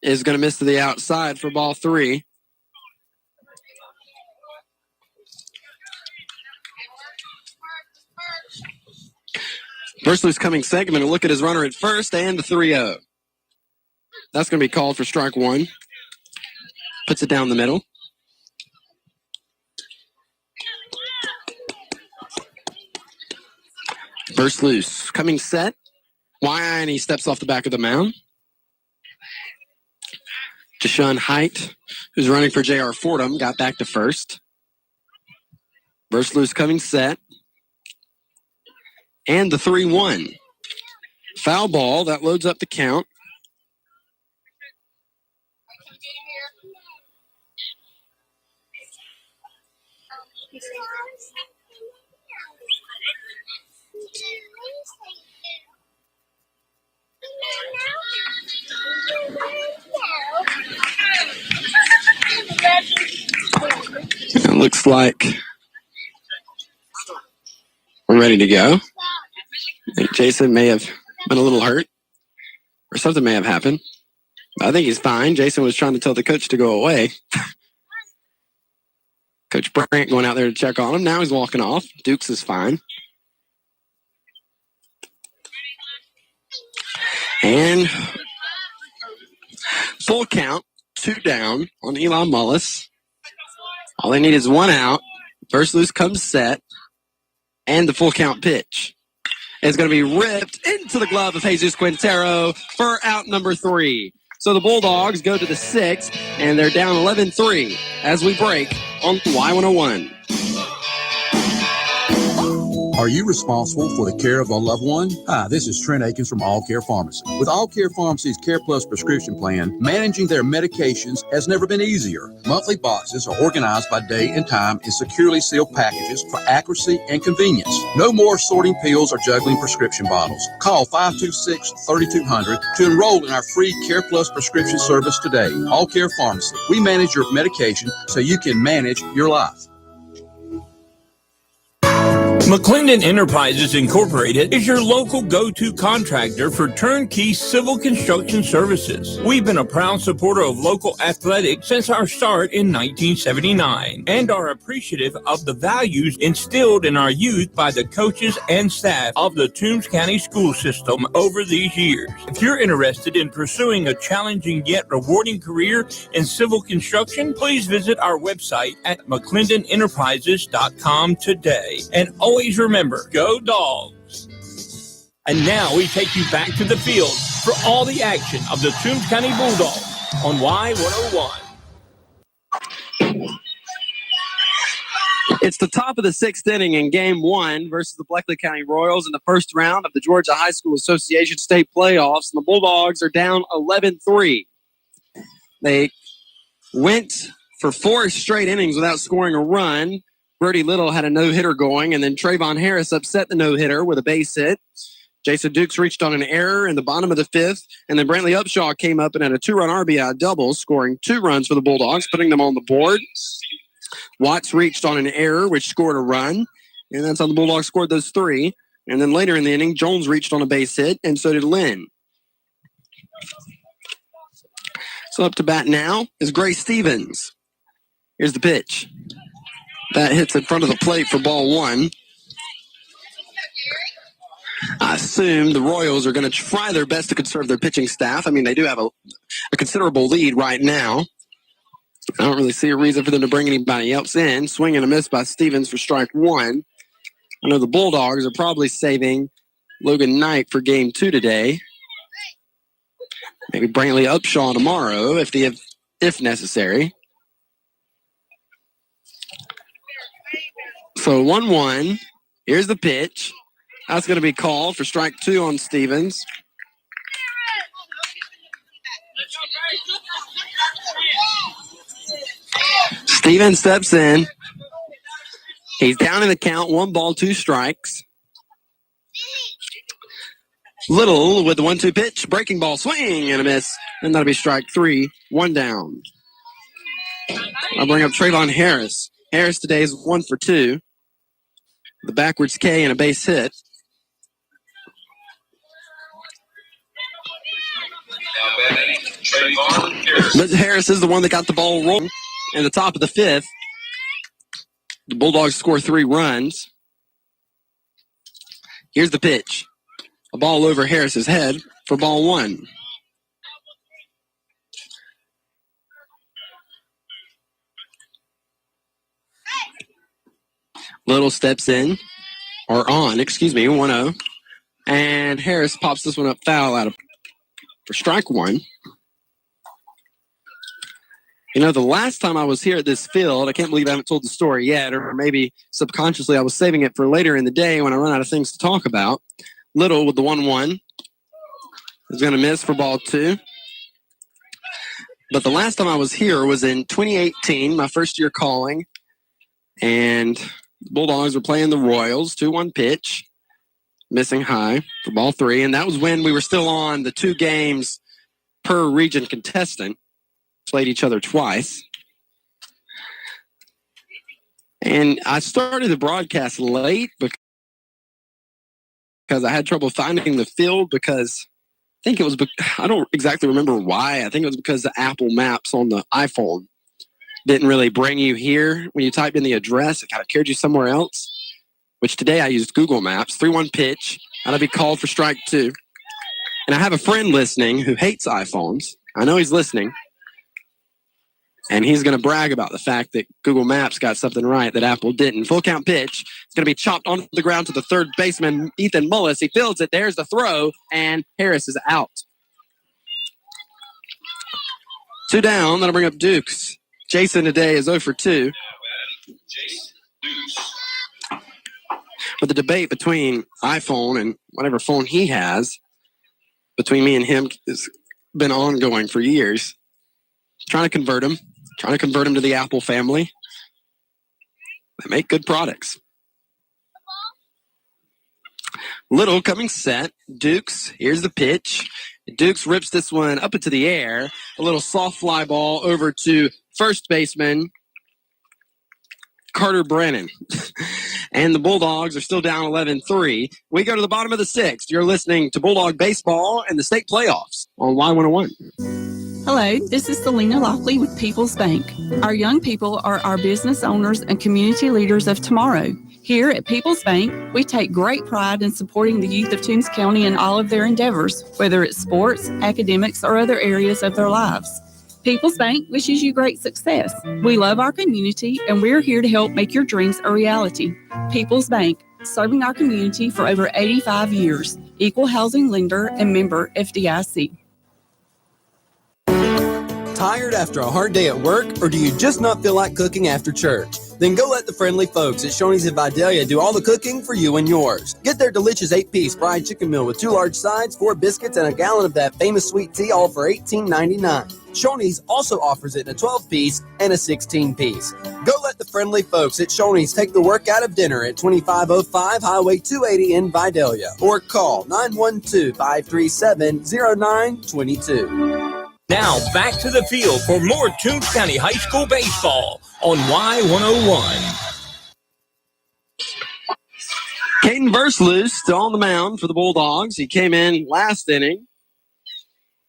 Is going to miss to the outside for ball 3. Versluis coming second, and look at his runner at first and the 3-0. That's going to be called for strike 1. Puts it down the middle. Versluis coming set. And he steps off the back of the mound. Jashawn Height, who's running for J.R. Fordham, got back to first. Versluis coming set. And the 3-1. Foul ball, that loads up the count. It looks like we're ready to go. I think Jason may have been a little hurt, or something may have happened. I think he's fine. Jason was trying to tell the coach to go away. Coach Brandt going out there to check on him. Now he's walking off. Dukes is fine. And full count, 2 down on Eli Mullis. All they need is 1 out. First loose comes set. And the full count pitch is going to be ripped into the glove of Jesus Quintero for out number 3. So the Bulldogs go to the 6th, and they're down 11-3 as we break on Y101. Are you responsible for the care of a loved one? Hi, this is Trent Akins from All Care Pharmacy. With All Care Pharmacy's Care Plus prescription plan, managing their medications has never been easier. Monthly boxes are organized by date and time in securely sealed packages for accuracy and convenience. No more sorting pills or juggling prescription bottles. Call 526-3200 to enroll in our free Care Plus prescription service today. All Care Pharmacy. We manage your medication so you can manage your life. McClendon Enterprises Incorporated is your local go-to contractor for turnkey civil construction services. We've been a proud supporter of local athletics since our start in 1979 and are appreciative of the values instilled in our youth by the coaches and staff of the Toombs County school system over these years. If you're interested in pursuing a challenging yet rewarding career in civil construction, please visit our website at McClendenEnterprises.com today. And always remember, go Dogs. And now we take you back to the field for all the action of the Toombs County Bulldogs on Y101. It's the top of the 6th inning in Game 1 versus the Bleckley County Royals in the first round of the Georgia High School Association State Playoffs, and the Bulldogs are down 11-3. They went for 4 straight innings without scoring a run. Brody Little had a no-hitter going, and then Trayvon Harris upset the no-hitter with a base hit. Jason Dukes reached on an error in the bottom of the 5th, and then Brantley Upshaw came up and had a 2-run RBI double, scoring 2 runs for the Bulldogs, putting them on the board. Watts reached on an error, which scored a run, and that's how the Bulldogs scored those 3. And then later in the inning, Jones reached on a base hit, and so did Lynn. So up to bat now is Gray Stevens. Here's the pitch. That hits in front of the plate for ball 1. I assume the Royals are going to try their best to conserve their pitching staff. I mean, they do have a considerable lead right now. I don't really see a reason for them to bring anybody else in. Swing and a miss by Stevens for strike 1. I know the Bulldogs are probably saving Logan Knight for game 2 today. Maybe Brantley Upshaw tomorrow if necessary. So 1-1. Here's the pitch. That's going to be called for strike 2 on Stevens. Stevens steps in. He's down in the count. 1 ball, 2 strikes. Little with the 1-2 pitch. Breaking ball, swing and a miss. And that'll be strike 3. 1 down. I'll bring up Trayvon Harris. Harris today is 1 for 2. The backwards K and a base hit. But Harris is the one that got the ball rolling in the top of the 5th. The Bulldogs score 3 runs. Here's the pitch. A ball over Harris's head for ball 1. Little steps in, or on, 1-0. And Harris pops this one up foul out of for strike 1. You know, the last time I was here at this field, I can't believe I haven't told the story yet, or maybe subconsciously I was saving it for later in the day when I run out of things to talk about. Little with the 1-1 is going to miss for ball 2. But the last time I was here was in 2018, my first year calling. And the Bulldogs were playing the Royals. 2-1 pitch. Missing high for ball 3. And that was when we were still on the 2 games per region contestant. Played each other twice. And I started the broadcast late because I had trouble finding the field because I think it was, I don't exactly remember why. I think it was because the Apple Maps on the iPhone didn't really bring you here. When you typed in the address, it kind of carried you somewhere else, which today I used Google Maps. 3-1 pitch. That'll be called for strike 2. And I have a friend listening who hates iPhones. I know he's listening. And he's going to brag about the fact that Google Maps got something right that Apple didn't. Full count pitch. It's going to be chopped onto the ground to the third baseman, Ethan Mullis. He fields it. There's the throw, and Harris is out. 2 down. That'll bring up Dukes. Jason today is 0 for 2. But the debate between iPhone and whatever phone he has, between me and him, has been ongoing for years. Trying to convert him to the Apple family. They make good products. Little coming set. Dukes, here's the pitch. Dukes rips this one up into the air. A little soft fly ball over to first baseman Carter Brennan. And the Bulldogs are still down 11-3. We go to the bottom of the 6th. You're listening to Bulldog Baseball and the state playoffs on Y101. Hello, this is Selena Lockley with People's Bank. Our young people are our business owners and community leaders of tomorrow. Here at People's Bank, we take great pride in supporting the youth of Toombs County in all of their endeavors, whether it's sports, academics, or other areas of their lives. People's Bank wishes you great success. We love our community, and we're here to help make your dreams a reality. People's Bank, serving our community for over 85 years. Equal housing lender and member FDIC. Tired after a hard day at work, or do you just not feel like cooking after church? Then go let the friendly folks at Shoney's in Vidalia do all the cooking for you and yours. Get their delicious 8-piece fried chicken meal with 2 large sides, 4 biscuits, and a gallon of that famous sweet tea, all for $18.99. Shoney's also offers it in a 12-piece and a 16-piece. Go let the friendly folks at Shoney's take the work out of dinner at 2505 Highway 280 in Vidalia, or call 912-537-0922. Now back to the field for more Toombs County High School baseball on Y101. Caden Versluis still on the mound for the Bulldogs. He came in last inning.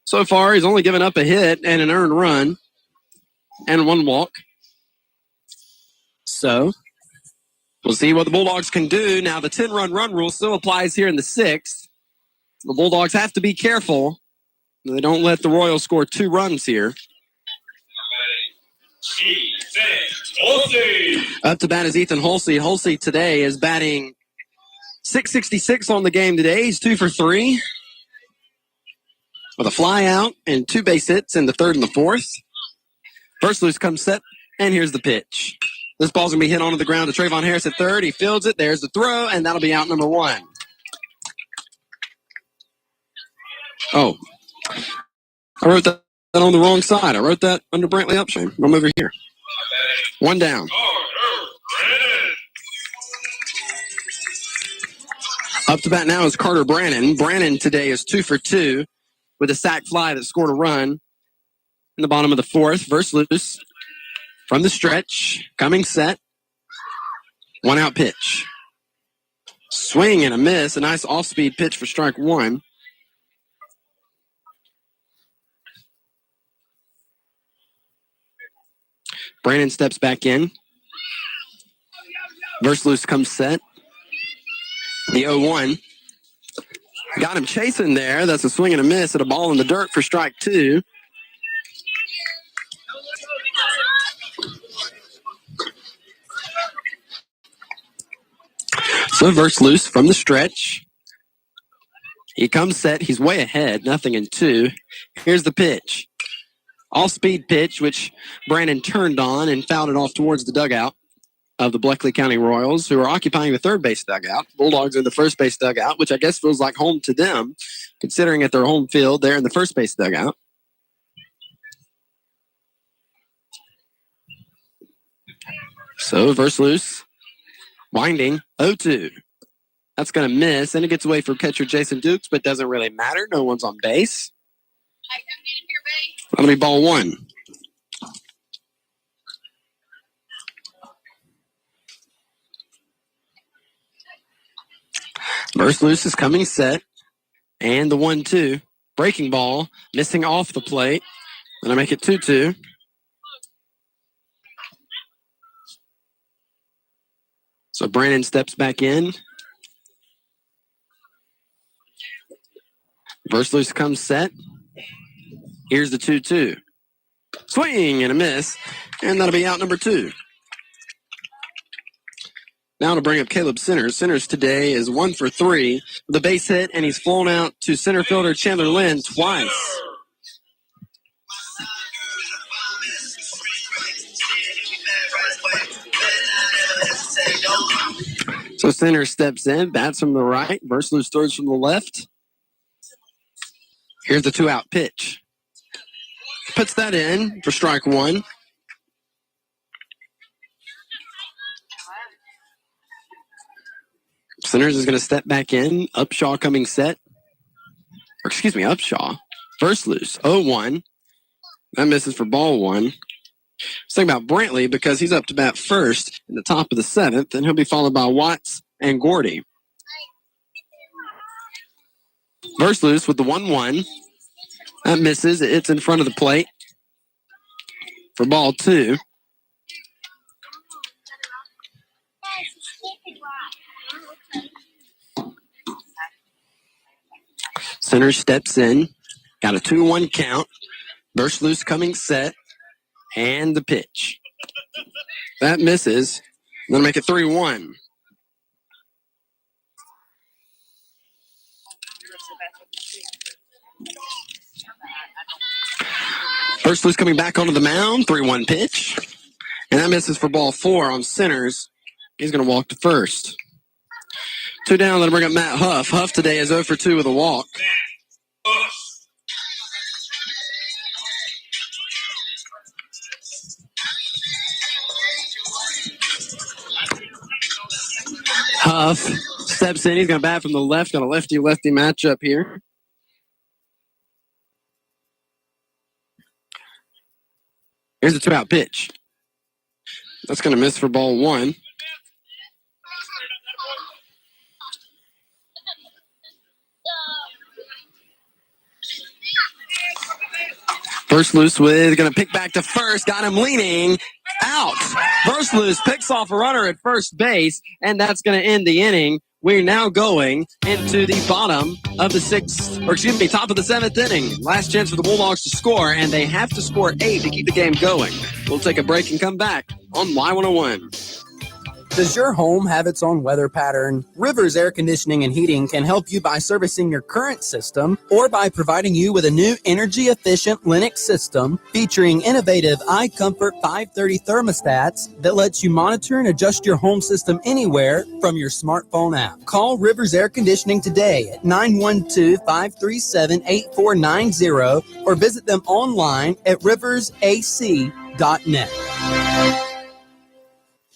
So far, he's only given up a hit and an earned run and 1 walk. So we'll see what the Bulldogs can do. Now, the 10-run run rule still applies here in the 6th. The Bulldogs have to be careful. They don't let the Royals score 2 runs here. Up to bat is Ethan Holsey. Holsey today is batting .666 on the game today. He's 2 for 3 with a fly out and 2 base hits in the 3rd and the 4th. Versluis comes set, and here's the pitch. This ball's going to be hit onto the ground to Trayvon Harris at 3rd. He fields it. There's the throw, and that'll be out number 1. Oh. I wrote that on the wrong side. I wrote that under Brantley Upshame. I'm over here. 1 down. Up to bat now is Carter Brannon. Brannon today is 2 for 2 with a sac fly that scored a run in the bottom of the 4th. Versluis from the stretch, coming set. 1 out pitch. Swing and a miss. A nice off-speed pitch for strike 1. Brandon steps back in. Versluis comes set. The 0-1. Got him chasing there. That's a swing and a miss at a ball in the dirt for strike 2. So Versluis from the stretch. He comes set. He's way ahead. 0-2. Here's the pitch. All-speed pitch, which Brandon turned on and fouled it off towards the dugout of the Bleckley County Royals, who are occupying the third base dugout. Bulldogs are in the first base dugout, which I guess feels like home to them, considering at their home field, they're in the first base dugout. So verse loose. Winding. 0-2. That's going to miss, and it gets away from catcher Jason Dukes, but doesn't really matter. No one's on base. That'll be ball one. Verse loose is coming set. And the 1-2. Breaking ball. Missing off the plate. And I make it 2-2. So Brandon steps back in. Verse loose comes set. Here's the 2-2. Swing and a miss. And that'll be out number 2. Now to bring up Caleb Sinners. Sinners today is 1 for 3 with a base hit, and he's flown out to center fielder Chandler Lynn twice. So Sinners steps in, bats from the right, verse loose throws from the left. Here's the 2-out pitch. Puts that in for strike 1. Sinners is going to step back in. Upshaw coming set. Or excuse me, Upshaw. First loose. 0-1. That misses for ball 1. Let's think about Brantley because he's up to bat first in the top of the 7th, and he'll be followed by Watts and Gordy. First loose with the 1-1. That misses. It's in front of the plate for ball 2. Center steps in. Got a 2-1 count. Burst loose coming set. And the pitch. That misses. Gonna make it 3-1. First loose coming back onto the mound. 3-1 pitch. And that misses for ball 4 on Sinners. He's going to walk to first. 2 down. That'll bring up Matt Huff. Huff today is 0 for 2 with a walk. Huff steps in. He's going to bat from the left. Got a lefty-lefty matchup here. Here's the 2-out pitch. That's going to miss for ball 1. First loose with going to pick back to first. Got him leaning. Out. First loose picks off a runner at first base, and that's going to end the inning. We're now going into the bottom of the top of the 7th inning. Last chance for the Bulldogs to score, and they have to score 8 to keep the game going. We'll take a break and come back on Y101. Does your home have its own weather pattern? Rivers Air Conditioning and Heating can help you by servicing your current system or by providing you with a new energy-efficient Linux system featuring innovative iComfort 530 thermostats that lets you monitor and adjust your home system anywhere from your smartphone app. Call Rivers Air Conditioning today at 912-537-8490 or visit them online at riversac.net.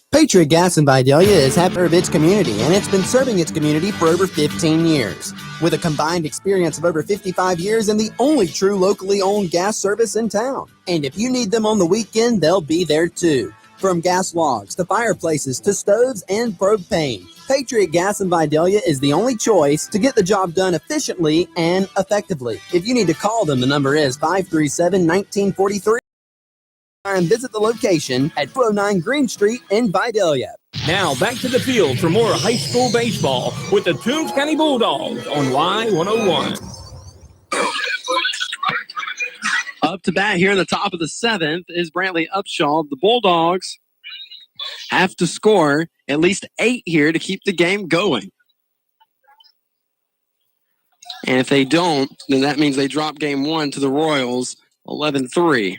Patriot Gas in Vidalia is happy of its community, and it's been serving its community for over 15 years. With a combined experience of over 55 years and the only true locally owned gas service in town. And if you need them on the weekend, they'll be there too. From gas logs to fireplaces to stoves and propane, Patriot Gas in Vidalia is the only choice to get the job done efficiently and effectively. If you need to call them, the number is 537-1943. And visit the location at 209 Green Street in Vidalia. Now back to the field for more high school baseball with the Toombs County Bulldogs on Y101. Up to bat here in the top of the 7th is Brantley Upshaw. The Bulldogs have to score at least 8 here to keep the game going. And if they don't, then that means they drop game 1 to the Royals 11-3.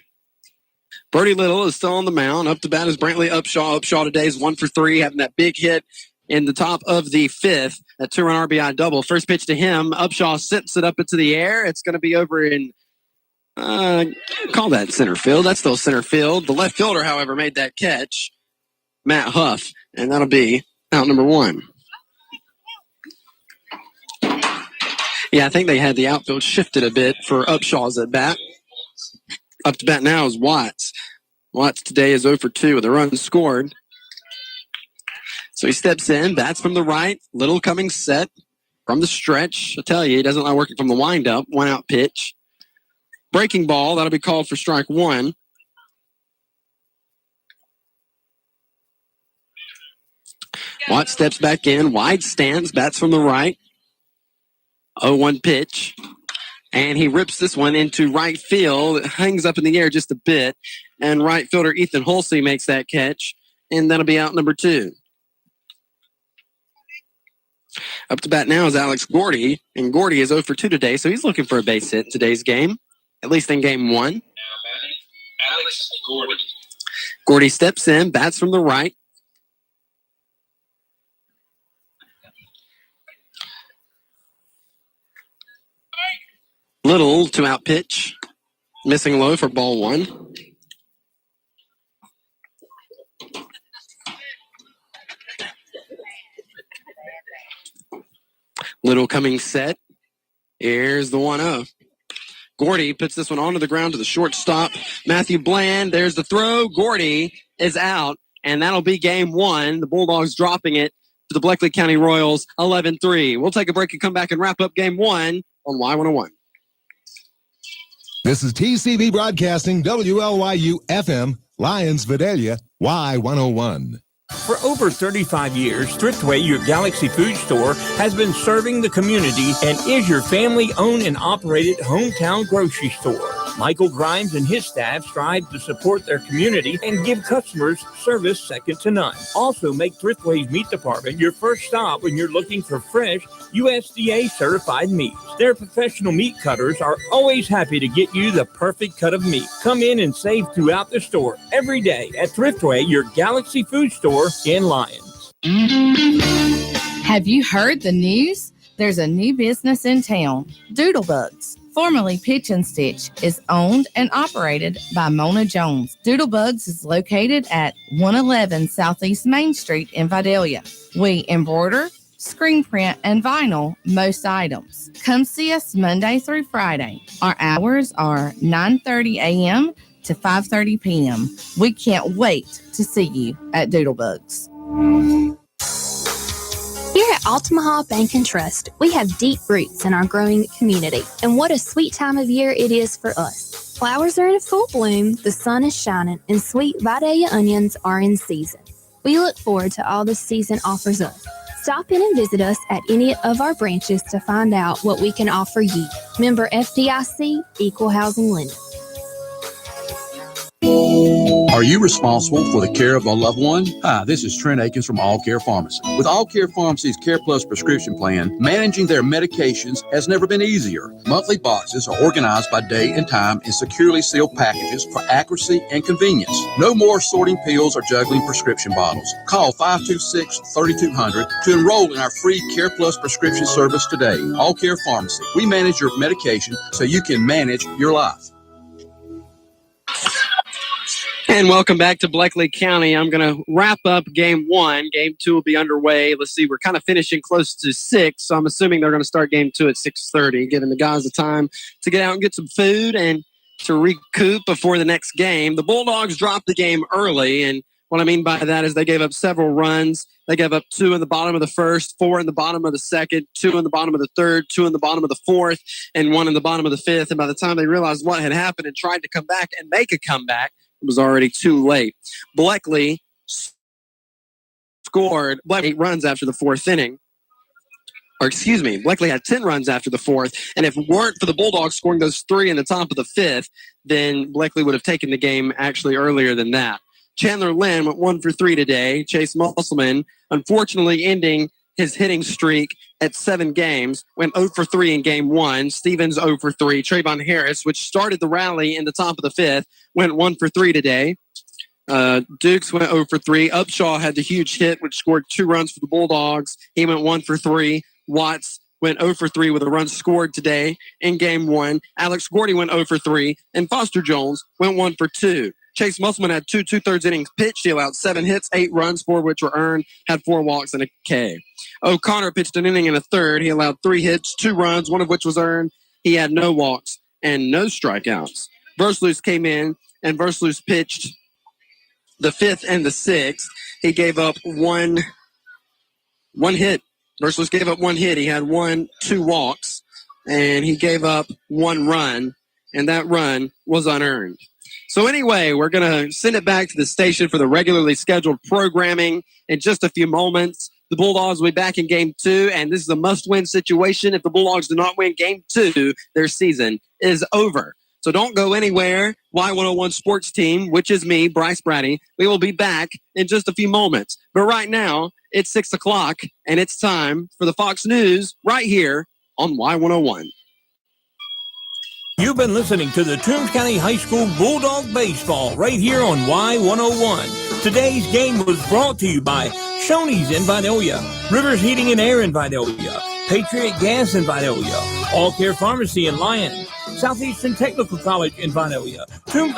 Brody Little is still on the mound. Up to bat is Brantley Upshaw. Upshaw today is 1 for 3, having that big hit in the top of the 5th. That 2-run RBI double. First pitch to him. Upshaw sips it up into the air. It's going to be over in, call that center field. That's still center field. The left fielder, however, made that catch. Matt Huff, and that'll be out number 1. Yeah, I think they had the outfield shifted a bit for Upshaw's at bat. Up to bat now is Watts. Watts today is 0 for 2 with a run scored. So he steps in, bats from the right, Little coming set from the stretch. I tell you, he doesn't like working from the windup. 1-out pitch. Breaking ball, that'll be called for strike 1. Watts steps back in, wide stance, bats from the right. 0-1 pitch. And he rips this one into right field. It hangs up in the air just a bit. And right fielder Ethan Hulsey makes that catch. And that'll be out number 2. Up to bat now is Alex Gordy. And Gordy is 0 for 2 today, so he's looking for a base hit in today's game. At least in game 1. Alex Gordy. Gordy steps in, bats from the right. Little 2-out pitch. Missing low for ball 1. Little coming set. Here's the 1-0. Gordy puts this one onto the ground to the shortstop. Matthew Bland, there's the throw. Gordy is out, and that'll be game 1. The Bulldogs dropping it to the Bleckley County Royals 11-3. We'll take a break and come back and wrap up game 1 on Y101. This is TCB Broadcasting, WLYU FM, Lions Vidalia, Y101. For over 35 years, Thriftway, your Galaxy food store, has been serving the community and is your family-owned and operated hometown grocery store. Michael Grimes and his staff strive to support their community and give customers service second to none. Also, make Thriftway's meat department your first stop when you're looking for fresh, USDA-certified meats. Their professional meat cutters are always happy to get you the perfect cut of meat. Come in and save throughout the store every day at Thriftway, your Galaxy food store in Lyons. Have you heard the news? There's a new business in town. Doodlebugs, formerly Pitch and Stitch, is owned and operated by Mona Jones. Doodlebugs is located at 111 Southeast Main Street in Vidalia. We embroider, screen print, and vinyl most items. Come see us Monday through Friday. Our hours are 9:30 a.m. to 5:30 p.m. We can't wait to see you at Doodlebugs. Here at Altamaha Bank and Trust, we have deep roots in our growing community, and what a sweet time of year it is for us. Flowers are in full bloom, the sun is shining, and sweet Vidalia onions are in season. We look forward to all the season offers us. Stop in and visit us at any of our branches to find out what we can offer you. Member FDIC, Equal Housing Lender. Are you responsible for the care of a loved one? Hi, this is Trent Akins from All Care Pharmacy. With All Care Pharmacy's Care Plus prescription plan, managing their medications has never been easier. Monthly boxes are organized by date and time in securely sealed packages for accuracy and convenience. No more sorting pills or juggling prescription bottles. Call 526-3200 to enroll in our free Care Plus prescription service today. All Care Pharmacy. We manage your medication so you can manage your life. And welcome back to Bleckley County. I'm going to wrap up game 1. Game 2 will be underway. Let's see, we're kind of finishing close to 6, so I'm assuming they're going to start game 2 at 6:30, giving the guys the time to get out and get some food and to recoup before the next game. The Bulldogs dropped the game early, and what I mean by that is they gave up several runs. They gave up 2 in the bottom of the first, 4 in the bottom of the second, 2 in the bottom of the third, 2 in the bottom of the fourth, and 1 in the bottom of the fifth. And by the time they realized what had happened and tried to come back and make a comeback, it was already too late. Bleckley scored 8 runs after the 4th inning. Bleckley had 10 runs after the 4th. And if it weren't for the Bulldogs scoring those 3 in the top of the 5th, then Bleckley would have taken the game actually earlier than that. Chandler Lynn went 1 for 3 today. Chase Musselman, unfortunately ending his hitting streak at 7 games, went 0 for 3 in game 1. Stevens 0 for 3. Trayvon Harris, which started the rally in the top of the 5th, went 1 for 3 today. Dukes went 0 for 3. Upshaw had the huge hit, which scored 2 runs for the Bulldogs. He went 1 for 3. Watts went 0 for 3 with a run scored today in game 1. Alex Gordy went 0 for 3. And Foster Jones went 1 for 2. Chase Musselman had 2 2/3 innings pitched. He allowed 7 hits, 8 runs, 4 of which were earned, had 4 walks and a K. O'Connor pitched an inning and a third. He allowed 3 hits, 2 runs, 1 of which was earned. He had no walks and no strikeouts. Versluis came in, and Versluis pitched the 5th and the 6th. He gave up one hit. Versluis gave up 1 hit. He had 2 walks, and he gave up 1 run, and that run was unearned. So anyway, we're going to send it back to the station for the regularly scheduled programming in just a few moments. The Bulldogs will be back in Game 2, and this is a must-win situation. If the Bulldogs do not win Game 2, their season is over. So don't go anywhere. Y101 Sports Team, which is me, Bryce Brady. We will be back in just a few moments. But right now, it's 6 o'clock, and it's time for the Fox News right here on Y101. You've been listening to the Toombs County High School Bulldog Baseball right here on Y101. Today's game was brought to you by Shoney's in Vidalia, Rivers Heating and Air in Vidalia, Patriot Gas in Vidalia, All Care Pharmacy in Lyons, Southeastern Technical College in Vidalia, Toombs